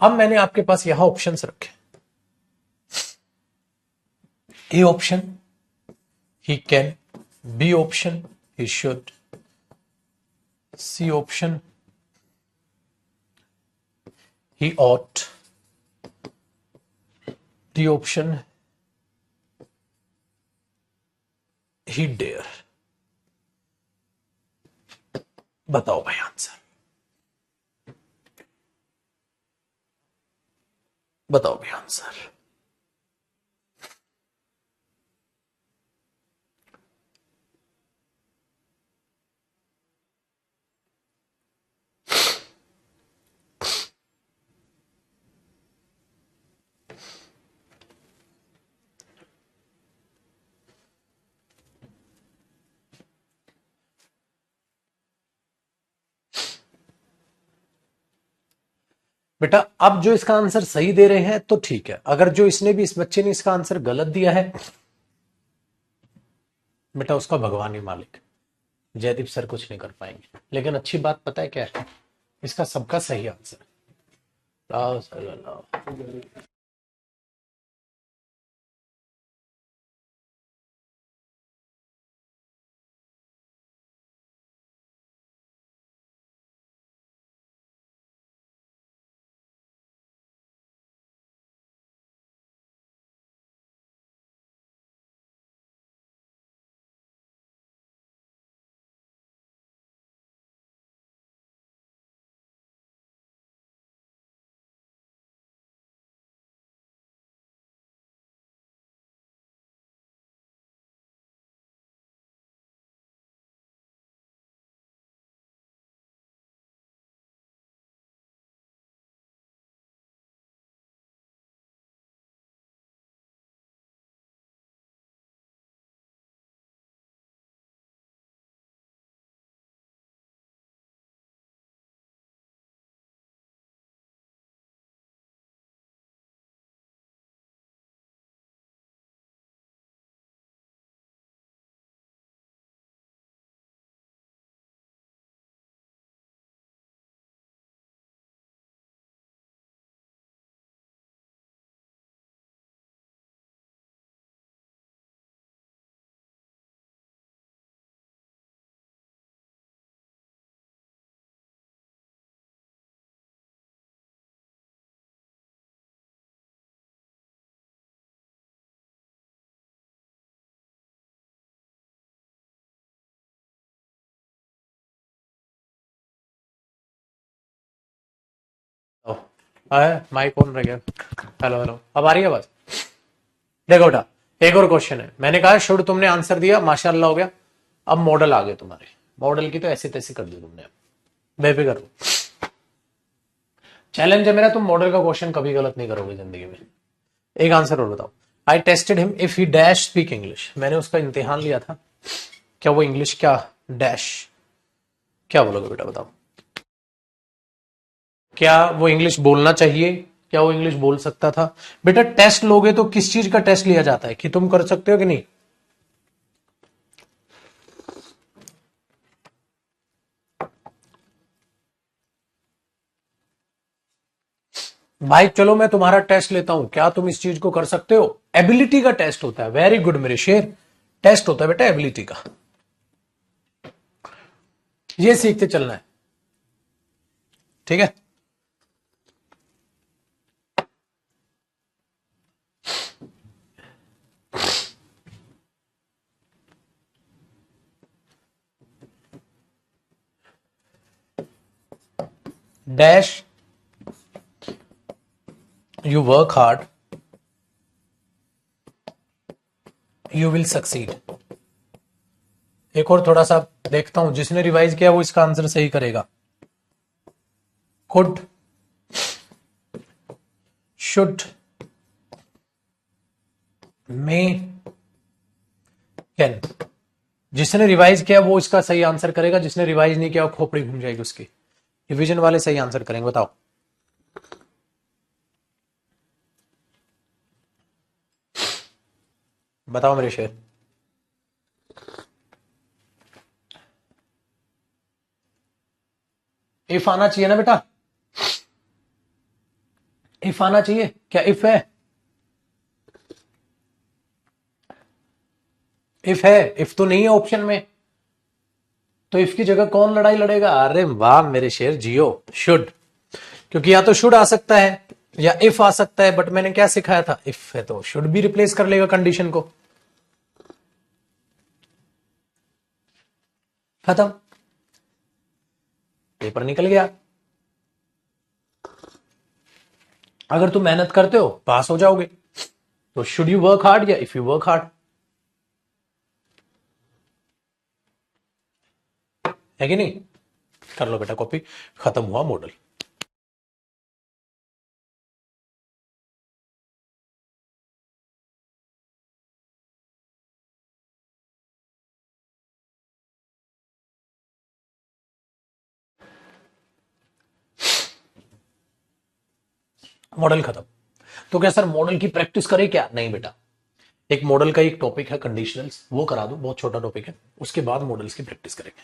अब मैंने आपके पास यहां ऑप्शंस रखे, A option he can, B option he should, C option he ought, D option he dare। बताओ भाई आंसर, बताओ भाई आंसर। बेटा अब जो इसका आंसर सही दे रहे हैं तो ठीक है, अगर जो इसने भी, इस बच्चे ने इसका आंसर गलत दिया है बेटा उसका भगवान ही मालिक, जयदीप सर कुछ नहीं कर पाएंगे। लेकिन अच्छी बात पता है क्या है, इसका सबका सही आंसर लाओ सर लाओ। आया माइक ऑन रह गया। हेलो हेलो, अब आ रही है आवाज? देखो बेटा, एक और क्वेश्चन है। मैंने कहा शुड, तुमने आंसर दिया, माशाल्लाह हो गया। अब मॉडल आ गए तुम्हारे, मॉडल की तो ऐसी तैसी कर दी तुमने। बेफिक्र करो, चैलेंज है मेरा, तुम मॉडल का क्वेश्चन कभी गलत नहीं करोगे जिंदगी में। एक आंसर और बताओ। I tested him if he dash speak English. मैंने उसका इम्तिहान लिया था, क्या वो इंग्लिश क्या डैश, क्या बोलोगे बेटा बताओ? क्या वो इंग्लिश बोलना चाहिए, क्या वो इंग्लिश बोल सकता था? बेटा टेस्ट लोगे तो किस चीज का टेस्ट लिया जाता है, कि तुम कर सकते हो कि नहीं? भाई चलो मैं तुम्हारा टेस्ट लेता हूं, क्या तुम इस चीज को कर सकते हो? एबिलिटी का टेस्ट होता है। वेरी गुड मेरे शेर, टेस्ट होता है बेटा एबिलिटी का, ये सीखते चलना है, ठीक है? Dash you work hard you will succeed. एक और थोड़ा सा देखता हूं, जिसने रिवाइज किया वो इसका आंसर सही करेगा। Could, should, may, can. जिसने रिवाइज किया वो इसका सही आंसर करेगा, जिसने रिवाइज नहीं किया वो खोपड़ी घूम जाएगी उसकी। रिवीजन वाले सही आंसर करेंगे, बताओ। बताओ मेरे शेर। इफ आना चाहिए ना बेटा, इफ आना चाहिए, क्या इफ है? इफ है, इफ तो नहीं है ऑप्शन में, तो इफ की जगह कौन लड़ाई लड़ेगा? अरे वाह मेरे शेर, जियो। शुड, क्योंकि या तो शुड आ सकता है या इफ आ सकता है, बट मैंने क्या सिखाया था, इफ है तो शुड भी रिप्लेस कर लेगा कंडीशन को। खत्म, पेपर निकल गया। अगर तुम मेहनत करते हो पास हो जाओगे। तो शुड यू वर्क हार्ड या इफ यू वर्क हार्ड, है कि नहीं? कर लो बेटा कॉपी, खत्म हुआ मॉडल। मॉडल खत्म। तो क्या सर मॉडल की प्रैक्टिस करें क्या? नहीं बेटा, एक मॉडल का एक टॉपिक है कंडीशनल्स, वो करा दो, बहुत छोटा टॉपिक है, उसके बाद मॉडल्स की प्रैक्टिस करेंगे।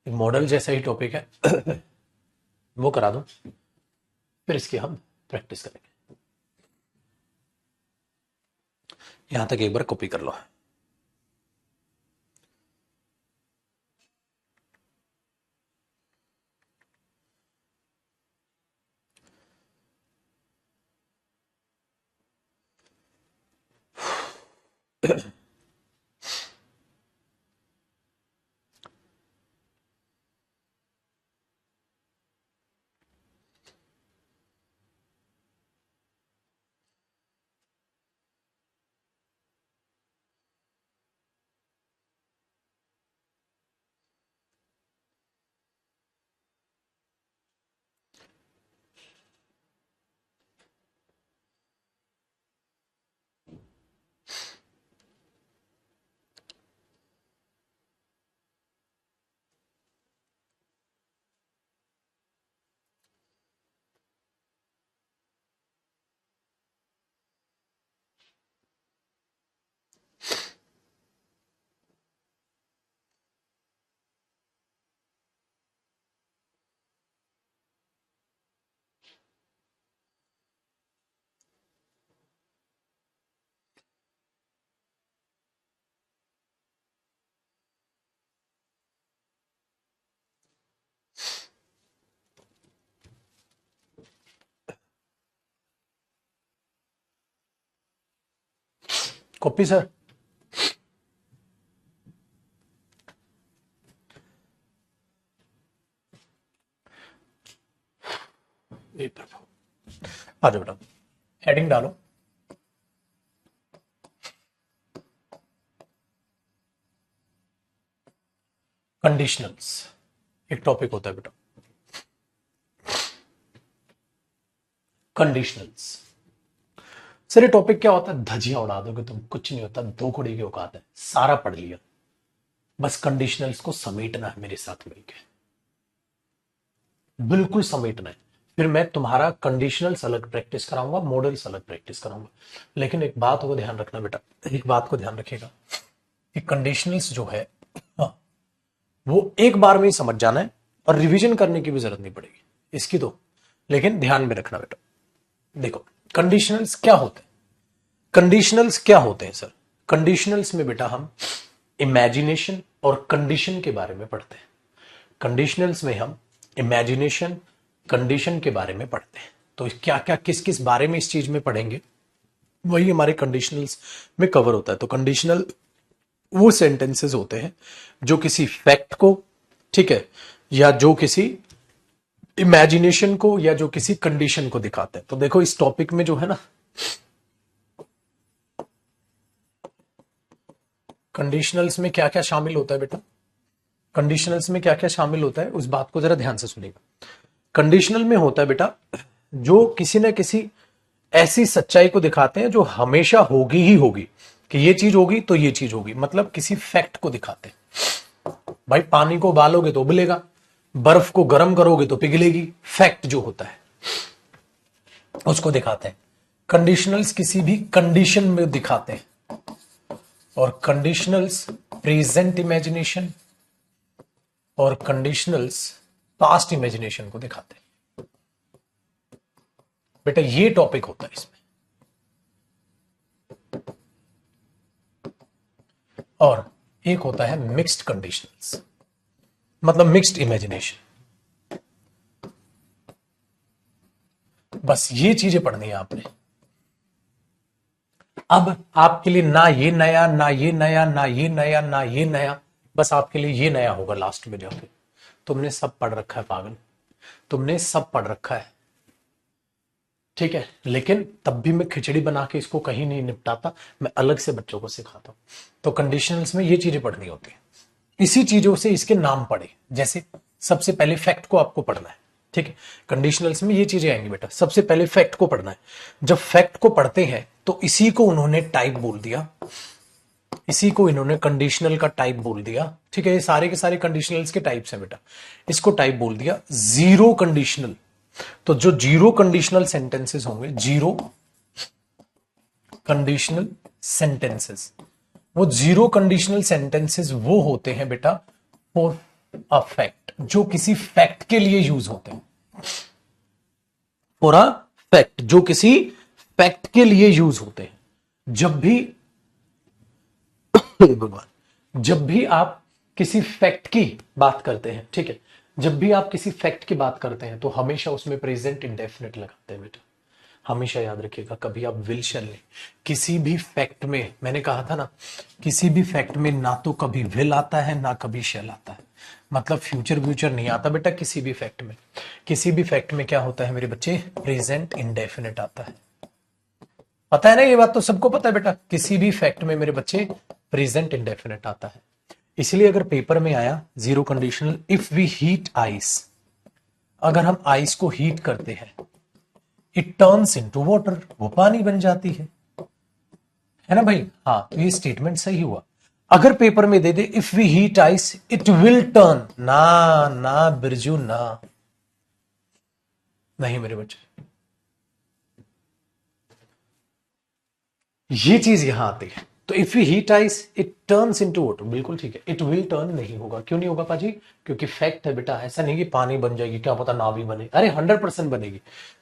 एक मॉडल जैसा ही टॉपिक है वो करा दो, फिर इसकी हम प्रैक्टिस करेंगे। यहां तक एक बार कॉपी कर लो। कॉपी सर, आ जाओ बेटा, हेडिंग डालो, कंडीशनल्स एक टॉपिक होता है बेटा, कंडीशनल्स। सर ये टॉपिक क्या होता है? धजिया उड़ा दोगे तुम, कुछ नहीं होता, दो कुड़ी की औकात है, सारा पढ़ लिया, बस कंडीशनल्स को समेटना है मेरे साथ मिलके, बिल्कुल समेटना है। फिर मैं तुम्हारा कंडीशनल्स अलग प्रैक्टिस कराऊंगा, मॉडल्स अलग प्रैक्टिस कराऊंगा। लेकिन एक बात को ध्यान रखना बेटा, एक बात को ध्यान रखिएगा कि कंडीशनल्स जो है हाँ, वो एक बार में ही समझ जाना है और रिवीजन करने की भी जरूरत नहीं पड़ेगी इसकी तो, लेकिन ध्यान में रखना बेटा। देखो कंडीशनल्स क्या होते हैं, कंडीशनल्स क्या होते हैं सर? कंडीशनल्स में बेटा हम इमेजिनेशन और कंडीशन के बारे में पढ़ते हैं। कंडीशनल्स में हम इमेजिनेशन कंडीशन के बारे में पढ़ते हैं। तो क्या क्या किस किस बारे में इस चीज में पढ़ेंगे वही हमारे कंडीशनल्स में कवर होता है। तो कंडीशनल वो सेंटेंसेस होते हैं जो किसी फैक्ट को, ठीक है, या जो किसी इमेजिनेशन को या जो किसी कंडीशन को दिखाते हैं। तो देखो इस टॉपिक में जो है ना, कंडीशनल्स में क्या क्या शामिल होता है बेटा, कंडीशनल्स में क्या क्या शामिल होता है उस बात को जरा ध्यान से सुनिएगा। कंडीशनल में होता है बेटा जो किसी न किसी ऐसी सच्चाई को दिखाते हैं जो हमेशा होगी ही होगी, कि ये चीज होगी तो ये चीज होगी, मतलब किसी फैक्ट को दिखाते हैं। भाई पानी को उबालोगे तो उबलेगा, बर्फ को गर्म करोगे तो पिघलेगी, फैक्ट जो होता है उसको दिखाते हैं। कंडीशनल्स किसी भी कंडीशन में दिखाते हैं, और कंडीशनल्स प्रेजेंट इमेजिनेशन और कंडीशनल्स पास्ट इमेजिनेशन को दिखाते हैं। बेटा ये टॉपिक होता है इसमें। और एक होता है मिक्स्ड कंडीशनल्स, मतलब मिक्स्ड इमेजिनेशन। बस ये चीजें पढ़नी है आपने। अब आपके लिए ना ये नया ना ये नया ना ये नया ना ये नया, बस आपके लिए ये नया होगा लास्ट में जाके। तुमने सब पढ़ रखा है पागल, तुमने सब पढ़ रखा है, ठीक है, लेकिन तब भी मैं खिचड़ी बना के इसको कहीं नहीं निपटाता, मैं अलग से बच्चों को सिखाता हूं। तो कंडीशनल्स में ये चीजें पढ़नी होती है, इसी चीजों से इसके नाम पढ़े। जैसे सबसे पहले फैक्ट को आपको पढ़ना है, ठीक है, कंडीशनल्स में ये चीजें आएंगी बेटा। सबसे पहले फैक्ट को पढ़ना है। जब फैक्ट को पढ़ते हैं तो इसी को उन्होंने टाइप बोल दिया, इसी को इन्होंने कंडीशनल का टाइप बोल दिया, ठीक है। ये सारे के सारे कंडीशनल्स के टाइप्स हैं बेटा, इसको टाइप बोल दिया जीरो कंडीशनल। तो जो जीरो कंडीशनल सेंटेंसेस होंगे, जीरो कंडीशनल सेंटेंसेस, वो जीरो कंडीशनल सेंटेंसेस वो होते हैं बेटा फॉर अ फैक्ट, जो किसी फैक्ट के लिए यूज होते हैं। फॉर अ फैक्ट, जो किसी फैक्ट के लिए यूज होते हैं। जब भी भगवान, जब भी आप किसी फैक्ट की बात करते हैं, ठीक है, जब भी आप किसी फैक्ट की बात करते हैं तो हमेशा उसमें प्रेजेंट इंडेफिनिट लगाते हैं बेटा। हमेशा याद रखिएगा, कभी आप विल शैल नहीं। किसी भी फैक्ट में, मैंने कहा था ना, किसी भी फैक्ट में ना तो कभी विल आता है ना कभी शैल आता है, मतलब फ्यूचर फ्यूचर नहीं आता बेटा किसी भी फैक्ट में। किसी भी फैक्ट में क्या होता है मेरे बच्चे, प्रेजेंट इंडेफिनिट आता है। पता है ना, ये बात तो सबको पता है बेटा, किसी भी फैक्ट में मेरे बच्चे प्रेजेंट इंडेफिनिट आता है। इसलिए अगर पेपर में आया zero conditional, if we heat ice, अगर हम आइस को हीट करते हैं, इट टर्न्स इनटू वाटर, वो पानी बन जाती है ना भाई। हाँ, तो ये स्टेटमेंट सही हुआ। अगर पेपर में दे दे if we heat ice it will turn, ना ना बिरजू ना, नहीं मेरे बच्चे, ये चीज यहां आती है। तो if you heat ice it turns into water, बिल्कुल ठीक है, इट विल टर्न नहीं होगा। क्यों नहीं होगा पाजी? क्योंकि फैक्ट है बेटा, ऐसा नहीं कि पानी बन जाएगी, क्या पता ना भी बने, अरे 100% बनेगी।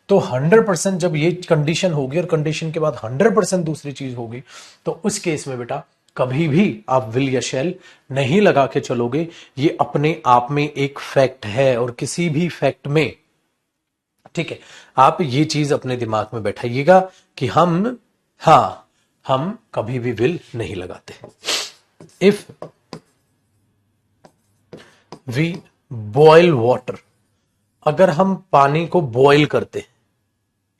तो 100% जब ये कंडीशन होगी और कंडीशन के बाद 100% दूसरी चीज होगी, तो उस केस में बेटा कभी भी आप विल या शैल नहीं लगा के चलोगे। ये अपने आप में एक फैक्ट है, और किसी भी फैक्ट में, ठीक है, आप ये चीज अपने दिमाग में बैठाइएगा कि हम कभी भी विल नहीं लगाते। इफ वी बॉयल वाटर, अगर हम पानी को बॉयल करते हैं,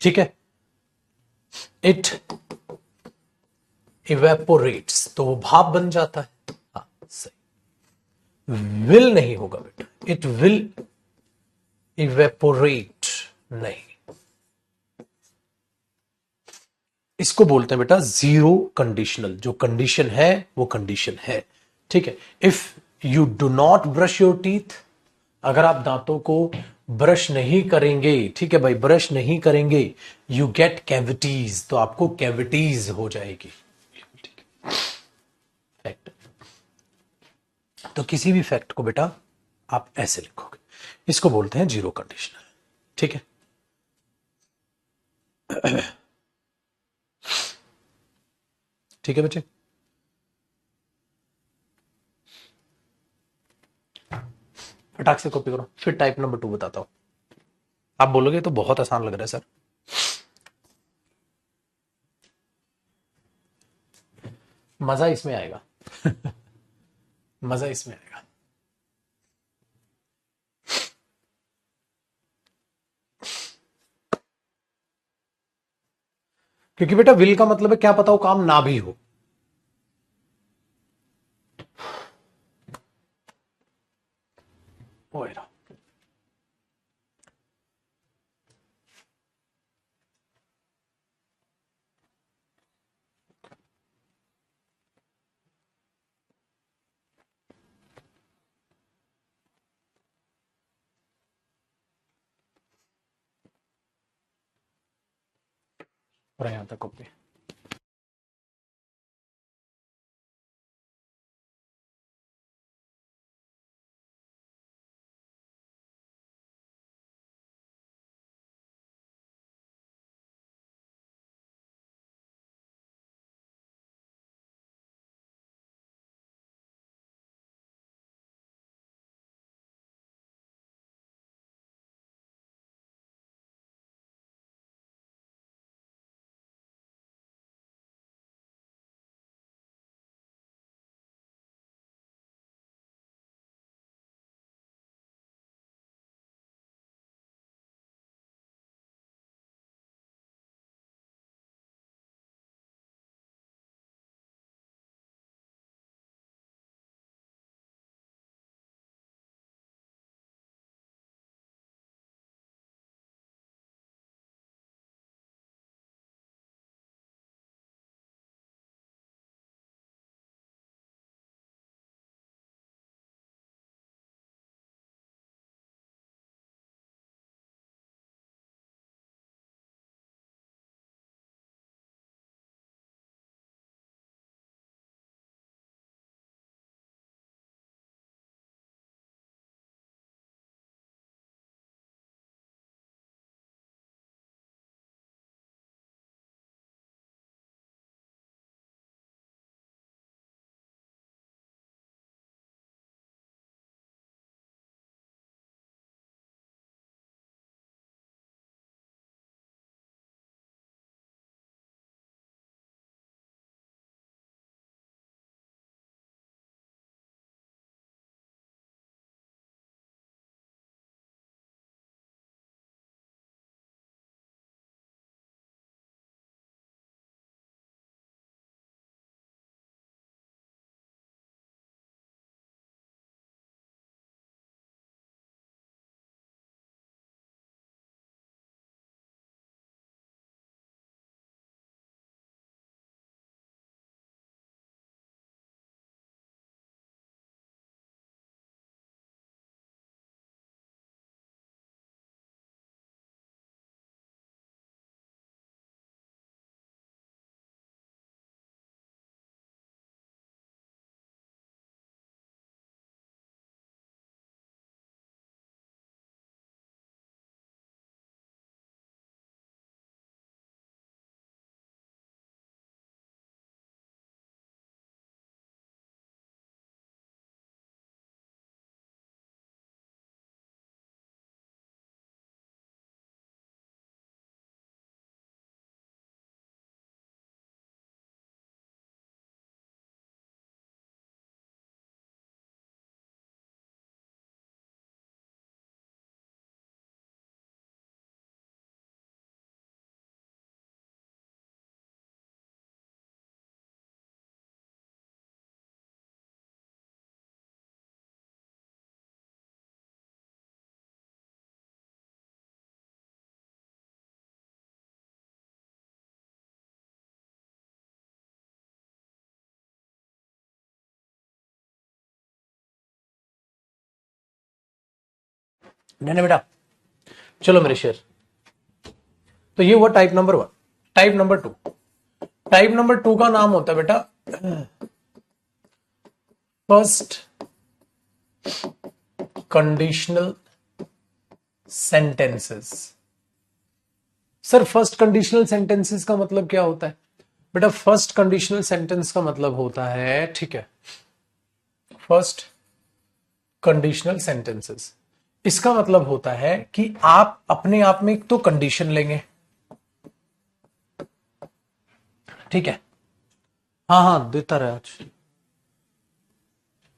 ठीक है, इट इवेपोरेट्स, तो वो भाप बन जाता है। हाँ सही, विल नहीं होगा बेटा, इट विल इवेपोरेट नहीं। इसको बोलते हैं बेटा जीरो कंडीशनल, जो कंडीशन है वो कंडीशन है, ठीक है। If you do not brush your teeth, अगर आप दांतों को ब्रश नहीं करेंगे, ठीक है भाई, ब्रश नहीं करेंगे, यू गेट कैविटीज, तो आपको कैविटीज हो जाएगी, ठीक है, फैक्ट। तो किसी भी फैक्ट को बेटा आप ऐसे लिखोगे, इसको बोलते हैं जीरो कंडीशनल, ठीक है। ठीक है बच्चे, फटाक से कॉपी करो, फिर टाइप नंबर 2 बताता हूं। आप बोलोगे तो बहुत आसान लग रहा है सर, मजा इसमें आएगा। मजा इसमें आएगा। क्योंकि बेटा विल का मतलब है क्या पता वो काम ना भी हो। ओएरा और यहां तक कॉपी। ना बेटा। चलो मेरे शेर, तो ये हुआ type number 1। Type number 2, type number 2 का नाम होता है बेटा first conditional sentences. Sir first conditional sentences का मतलब क्या होता है बेटा? फर्स्ट कंडीशनल सेंटेंस का मतलब होता है, ठीक है, फर्स्ट कंडीशनल सेंटेंसेस, इसका मतलब होता है कि आप अपने आप में एक तो कंडीशन लेंगे, ठीक है, हाँ हाँ देता रहे आज।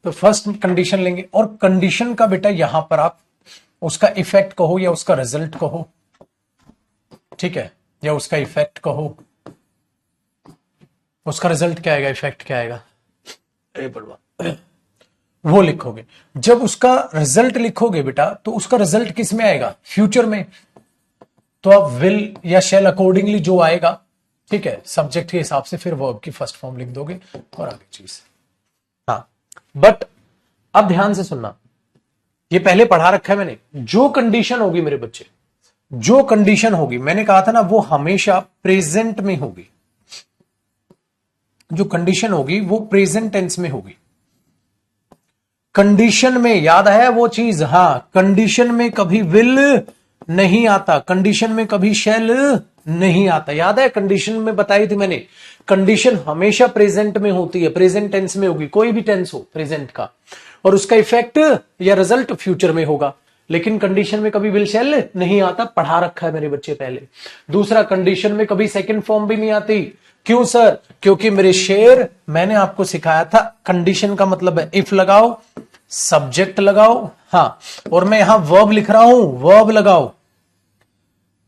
तो फर्स्ट कंडीशन लेंगे और कंडीशन का बेटा यहां पर आप उसका इफेक्ट कहो या उसका रिजल्ट कहो, ठीक है, या उसका इफेक्ट कहो। उसका रिजल्ट क्या आएगा, इफेक्ट क्या आएगा, अरे बड़वा, वो लिखोगे। जब उसका रिजल्ट लिखोगे बेटा तो उसका रिजल्ट किस में आएगा, फ्यूचर में। तो आप विल या शेल अकॉर्डिंगली जो आएगा, ठीक है, सब्जेक्ट के हिसाब से फिर वर्ब की फर्स्ट फॉर्म लिख दोगे और आगे चीज। हाँ बट अब ध्यान से सुनना, ये पहले पढ़ा रखा है मैंने, जो कंडीशन होगी मेरे बच्चे, जो कंडीशन होगी, मैंने कहा था ना, वो हमेशा प्रेजेंट में होगी। जो कंडीशन होगी वो प्रेजेंट टेंस में होगी। कंडीशन में याद है वो चीज, हां, कंडीशन में कभी विल नहीं आता, कंडीशन में कभी शैल नहीं आता, याद है, कंडीशन में बताई थी मैंने, कंडीशन हमेशा प्रेजेंट में होती है, प्रेजेंट टेंस में होगी, कोई भी टेंस हो प्रेजेंट का, और उसका इफेक्ट या रिजल्ट फ्यूचर में होगा। लेकिन कंडीशन में कभी विल शैल नहीं आता, पढ़ा रखा है मेरे बच्चे पहले। दूसरा, कंडीशन में कभी सेकंड फॉर्म भी नहीं आती। क्यों सर? क्योंकि मेरे शेर, मैंने आपको सिखाया था कंडीशन का मतलब है इफ लगाओ, सब्जेक्ट लगाओ, हां, और मैं यहां वर्ब लिख रहा हूं, वर्ब लगाओ।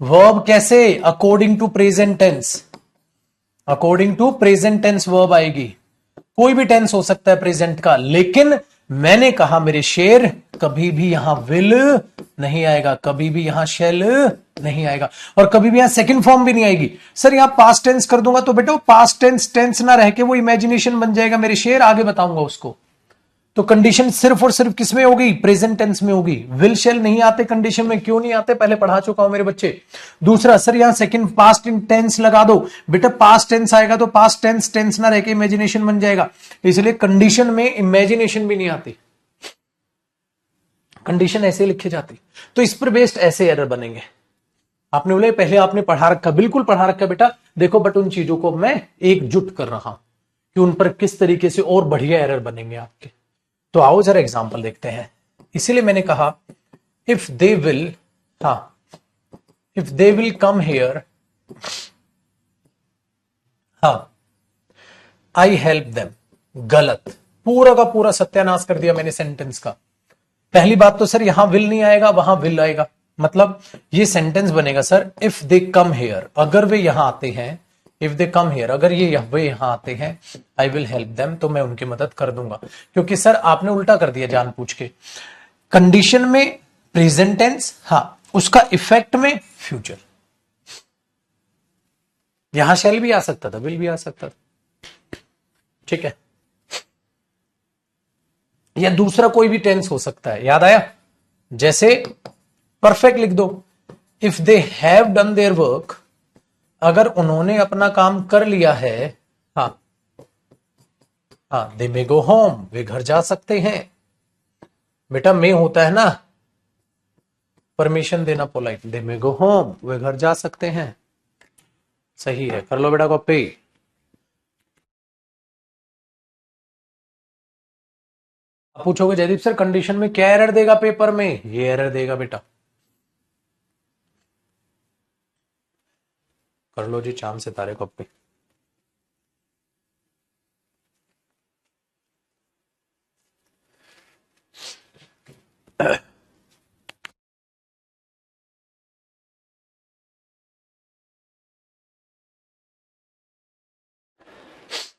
वर्ब कैसे? According to present tense, according to present tense verb आएगी। कोई भी टेंस हो सकता है प्रेजेंट का, लेकिन मैंने कहा मेरे शेर, कभी भी यहां विल नहीं आएगा, कभी भी यहां शेल नहीं आएगा, और कभी भी यहां सेकंड फॉर्म भी नहीं आएगी। सर यहां पास्ट टेंस कर दूंगा तो बेटा पास्ट टेंस टेंस ना रह के वो इमेजिनेशन बन जाएगा मेरे शेर, आगे बताऊंगा उसको। तो कंडीशन सिर्फ और सिर्फ किसमें होगी? प्रेजेंट टेंस में होगी। विल शेल नहीं आते कंडीशन में, क्यों नहीं आते? पहले पढ़ा चुका हूं मेरे बच्चे। दूसरा, सर यहां सेकंड पास्ट इन टेंस लगा दो, बेटा पास्ट टेंस आएगा तो पास्ट टेंस टेंस ना रहकर इमेजिनेशन बन जाएगा, इसलिए कंडीशन में इमेजिनेशन भी नहीं आती, कंडीशन ऐसे लिखी जाती। तो इस पर बेस्ड ऐसे एरर बनेंगे। आपने बोले पहले आपने पढ़ा रखा, बिल्कुल पढ़ा रखा बेटा, देखो बट उन चीजों को मैं एकजुट कर रहा हूं कि उन पर किस तरीके से और बढ़िया एरर बनेंगे आपके। तो आओ जरा एग्जांपल देखते हैं। इसीलिए मैंने कहा इफ दे विल, हाँ, if they will come here, हाँ, आई हेल्प देम, गलत, पूरा का पूरा सत्यानाश कर दिया मैंने सेंटेंस का। पहली बात तो सर यहां विल नहीं आएगा, वहां विल आएगा, मतलब ये सेंटेंस बनेगा sir if they come here, अगर वे यहां आते हैं, इफ दे कम हियर, अगर वे यहां आते हैं, आई विल हेल्प देम, तो मैं उनकी मदद कर दूंगा। क्योंकि सर आपने उल्टा कर दिया जानबूझ के, कंडीशन में प्रेजेंट टेंस, हाँ, उसका इफेक्ट में फ्यूचर। यहां शैल भी आ सकता था, विल भी आ सकता था, ठीक है, या दूसरा कोई भी टेंस हो सकता है, याद आया? जैसे परफेक्ट लिख दो, if they have done their work, अगर उन्होंने अपना काम कर लिया है, हाँ हाँ, दे मे गो होम, वे घर जा सकते हैं। बेटा मे होता है ना परमिशन देना, पोलाइट, दे मे गो होम, वे घर जा सकते हैं, सही है, कर लो बेटा कॉपी। पूछोगे जयदीप सर कंडीशन में क्या एरर देगा पेपर में? ये एरर देगा बेटा, कर लो जी चांद सितारे कॉपी।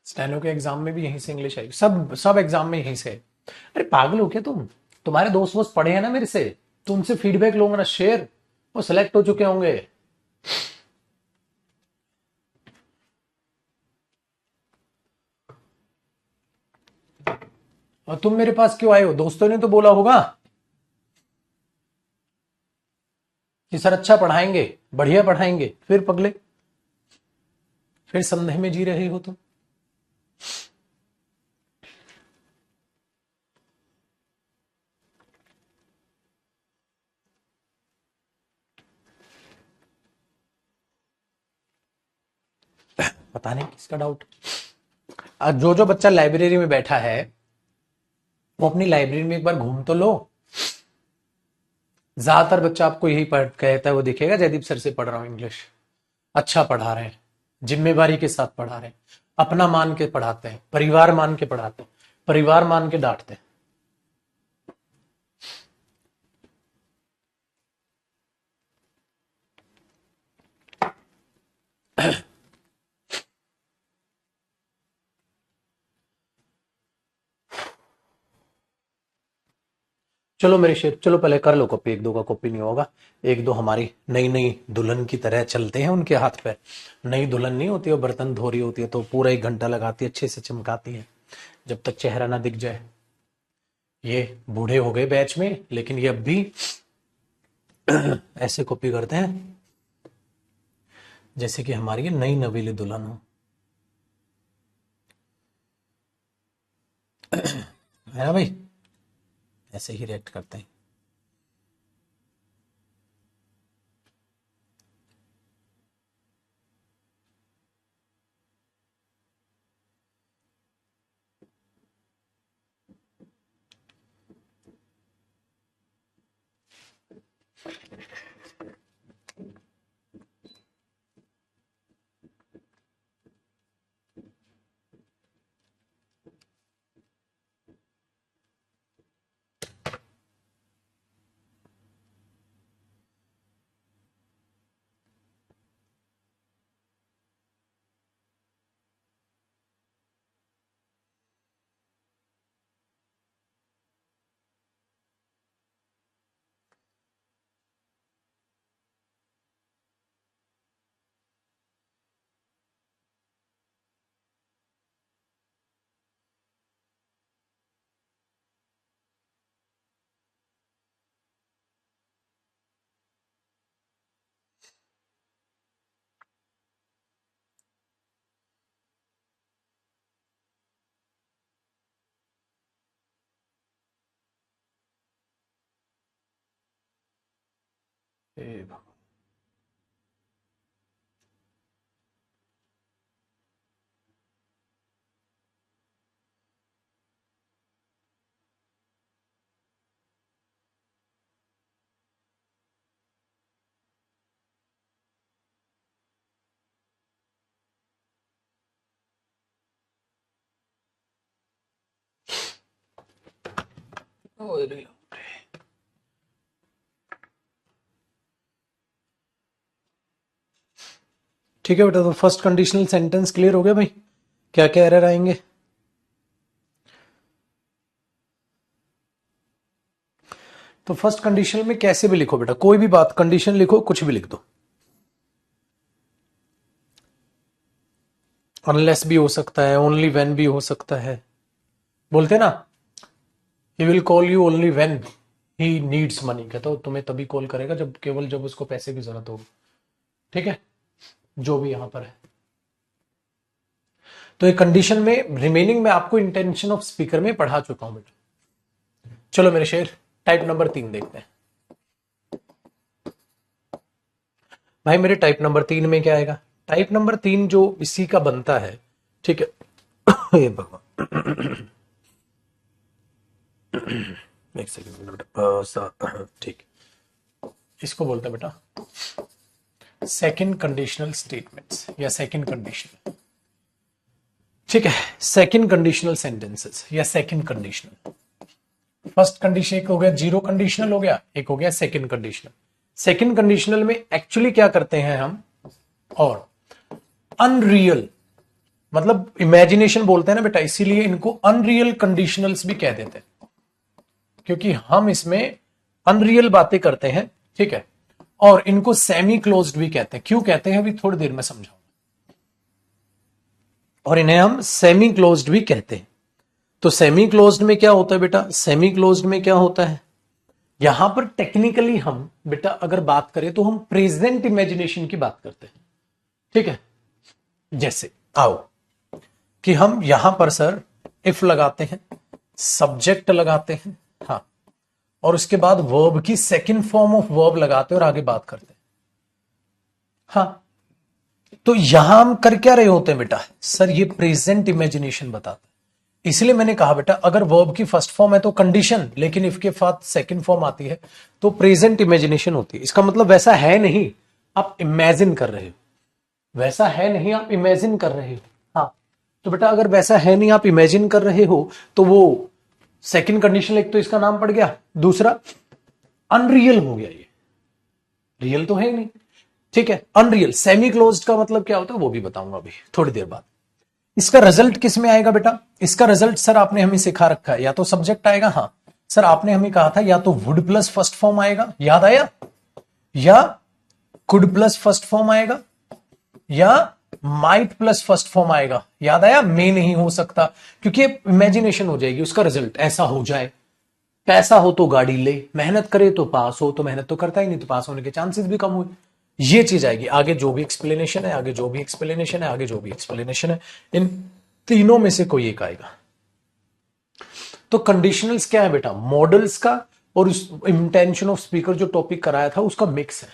स्टेनो के एग्जाम में भी यहीं से इंग्लिश आई, सब सब एग्जाम में यहीं से। अरे पागल हो क्या तुम? तुम्हारे दोस्त वोस्त पढ़े हैं ना मेरे से, तुमसे फीडबैक लूंगा ना शेयर, वो सिलेक्ट हो चुके होंगे। और तुम मेरे पास क्यों आए हो? दोस्तों ने तो बोला होगा। कि सर अच्छा पढ़ाएंगे, बढ़िया पढ़ाएंगे, फिर पगले, फिर संदेह में जी रहे हो तुम। पता नहीं किसका डाउट। जो जो बच्चा लाइब्रेरी में बैठा है वो अपनी लाइब्रेरी में एक बार घूम तो लो। ज्यादातर बच्चा आपको यही पढ़ कहता है, वो दिखेगा जयदीप सर से पढ़ रहा हूं इंग्लिश, अच्छा पढ़ा रहे हैं, जिम्मेवारी के साथ पढ़ा रहे हैं, अपना मान के पढ़ाते हैं, परिवार मान के पढ़ाते हैं, परिवार मान के डांटते हैं। चलो मेरे शेर, चलो पहले कर लो कॉपी, एक दो का कॉपी नहीं होगा। एक दो हमारी नई नई दुल्हन की तरह चलते हैं उनके हाथ पे। नई दुल्हन नहीं होती, वो बर्तन धो रही होती है तो पूरा 1 घंटा लगाती है, अच्छे से चमकाती है जब तक चेहरा ना दिख जाए। ये बूढ़े हो गए बैच में, लेकिन ये अब भी ऐसे कॉपी करते हैं जैसे कि हमारी ये नई नवीली दुल्हन हो, है ना भाई? ऐसे ही रिएक्ट करते हैं। ए भगवान। ठीक है बेटा, तो फर्स्ट कंडीशनल सेंटेंस क्लियर हो गया भाई? क्या क्या एरर आएंगे? तो फर्स्ट कंडीशन में कैसे भी लिखो बेटा, कोई भी बात कंडीशन लिखो, कुछ भी लिख दो। अनलेस भी हो सकता है, ओनली व्हेन भी हो सकता है। बोलते ना, he will call you only when he needs money, कहता हो तुम्हें तभी कॉल करेगा जब, केवल जब उसको पैसे की जरूरत होगी। ठीक है, जो भी यहां पर है। तो एक कंडीशन में रिमेनिंग में आपको इंटेंशन ऑफ स्पीकर में पढ़ा चुका हूं बेटा। चलो मेरे शेर, टाइप नंबर 3 देखते हैं। भाई मेरे टाइप नंबर 3 में क्या आएगा? टाइप नंबर 3 जो इसी का बनता है, ठीक है। ये भगवान, एक सेकंड बेटा, ठीक, इसको बोलते हैं बेटा सेकंड कंडीशनल स्टेटमेंट्स या सेकंड कंडीशनल। ठीक है, सेकंड कंडीशनल सेंटेंसेस या सेकंड कंडीशनल। फर्स्ट कंडीशन एक हो गया जीरो कंडीशनल हो गया, एक हो गया सेकंड कंडीशनल। सेकंड कंडीशनल में एक्चुअली क्या करते हैं हम, और अनरियल मतलब इमेजिनेशन बोलते हैं ना बेटा, इसीलिए इनको अनरियल कंडीशनल्स भी कह देते हैं, क्योंकि हम इसमें अनरियल बातें करते हैं। ठीक है, और इनको सेमी क्लोज्ड भी कहते हैं। क्यों कहते हैं अभी थोड़ी देर में समझाऊंगा। और इन्हें हम सेमी क्लोज्ड भी कहते हैं। तो सेमी क्लोज्ड में क्या होता है बेटा, सेमी क्लोज्ड में क्या होता है, यहां पर टेक्निकली हम बेटा अगर बात करें तो हम प्रेजेंट इमेजिनेशन की बात करते हैं, ठीक है। जैसे आओ कि हम यहां पर सर इफ लगाते हैं, सब्जेक्ट लगाते हैं, हाँ, और उसके बाद वर्ब की सेकंड फॉर्म ऑफ वर्ब लगाते हैं और आगे बात करते हैं, हाँ। तो यहां हम कर क्या रहे होते हैं बेटा, सर ये प्रेजेंट इमेजिनेशन बताता है। इसलिए मैंने कहा बेटा अगर वर्ब की फर्स्ट फॉर्म है तो कंडीशन, लेकिन इफ के बाद सेकंड फॉर्म आती है तो प्रेजेंट इमेजिनेशन होती है। इसका मतलब वैसा है नहीं, आप इमेजिन कर रहे हो, वैसा है नहीं आप इमेजिन कर रहे हो, हाँ। तो बेटा अगर वैसा है नहीं आप इमेजिन कर रहे हो तो वो सेकंड कंडीशन, एक तो इसका नाम पड़ गया, दूसरा अनरियल हो गया, ये रियल तो है ही नहीं, ठीक है। अनरियल सेमी क्लोज्ड का मतलब क्या होता है वो भी बताऊंगा अभी थोड़ी देर बाद। इसका रिजल्ट किस में आएगा बेटा, इसका रिजल्ट सर आपने हमें सिखा रखा है, या तो सब्जेक्ट आएगा, हाँ सर आपने हमें कहा था या तो वुड प्लस फर्स्ट फॉर्म आएगा, याद आया, या कुड प्लस फर्स्ट फॉर्म आएगा, या माइट प्लस फर्स्ट फॉर्म आएगा, याद आया, मे नहीं हो सकता क्योंकि इमेजिनेशन हो जाएगी, उसका रिजल्ट ऐसा हो जाए, पैसा हो तो गाड़ी ले, मेहनत करे तो पास हो, तो मेहनत तो करता ही नहीं तो पास होने के चांसेस भी कम हुए, ये चीज आएगी। आगे जो भी एक्सप्लेनेशन है, आगे जो भी एक्सप्लेनेशन है, आगे जो भी एक्सप्लेनेशन है, इन तीनों में से कोई एक आएगा। तो कंडीशनल्स क्या है बेटा, मॉडल्स का और उस इंटेंशन ऑफ स्पीकर जो टॉपिक कराया था उसका मिक्स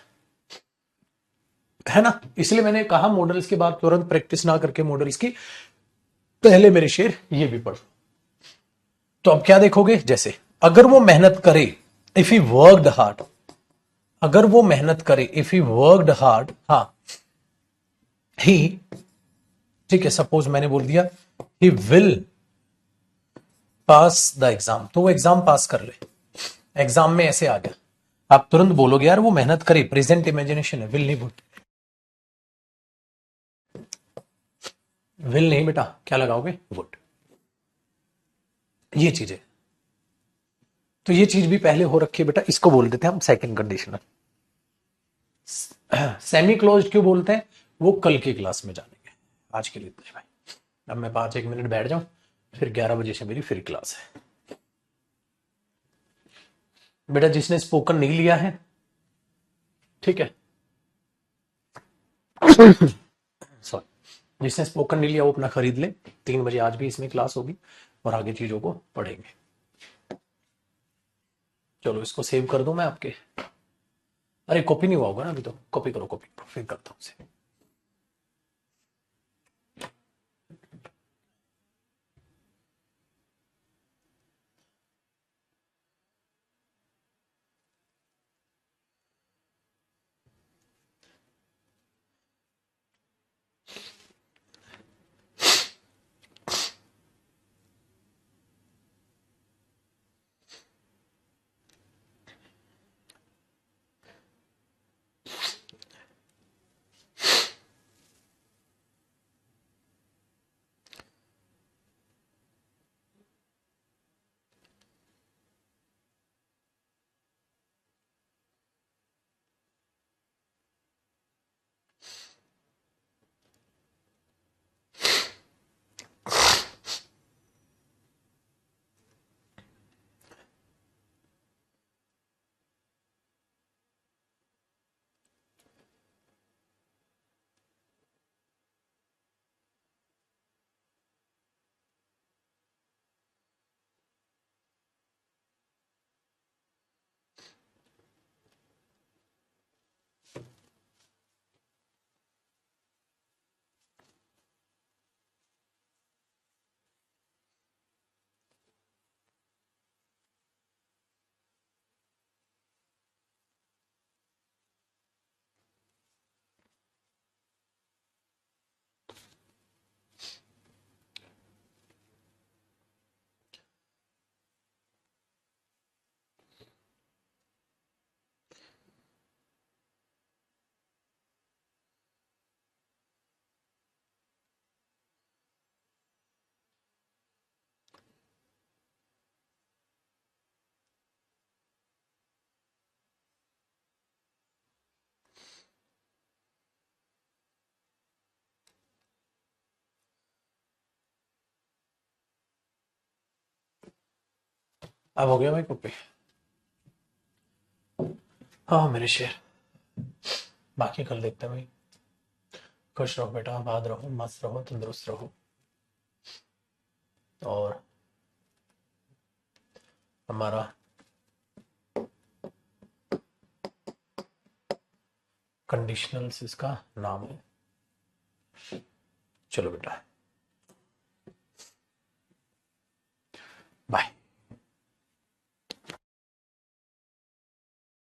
है ना। इसलिए मैंने कहा मॉडल्स के बाद तुरंत प्रैक्टिस ना करके मॉडल्स की पहले मेरे शेर ये भी पढ़। तो अब क्या देखोगे, जैसे अगर वो मेहनत करे, इफ ही वर्कड हार्ड, अगर वो मेहनत करे, इफ ही वर्कड हार्ड, हाँ, ही, ठीक है, सपोज मैंने बोल दिया he will pass the exam, तो वो एग्जाम पास कर ले। एग्जाम में ऐसे आ गया, आप तुरंत बोलोगे यार वो मेहनत करे, प्रेजेंट इमेजिनेशन है, विल नहीं बोल, विल नहीं बेटा, क्या लगाओगे, वुड, ये चीज है। तो ये चीज भी पहले हो रखी है बेटा, इसको बोल देते हैं हम सेकंड कंडीशनल। सेमी क्लोज्ड क्यों बोलते हैं, वो कल की क्लास में जानेंगे, आज के लिए इतना ही भाई। अब मैं 5-1 मिनट बैठ जाऊं, फिर 11 बजे से मेरी फिर क्लास है। बेटा जिसने स्पोकन नहीं लिया है, ठीक है, सॉरी, जिसने स्पोकन नहीं लिया वो अपना खरीद ले, 3 बजे आज भी इसमें क्लास होगी और आगे चीजों को पढ़ेंगे। चलो इसको सेव कर दूं मैं आपके, अरे कॉपी नहीं हुआ होगा ना अभी, तो कॉपी करो, कॉपी करो, फिर करता हूं सेव। अब हो गया भाई कॉपी, हाँ मेरे शेर, बाकी कल देखते हैं भाई। खुश रहो बेटा, आबाद रहो, मस्त रहो, तंदुरुस्त रहो, और हमारा कंडीशनल्स इसका नाम है। चलो बेटा।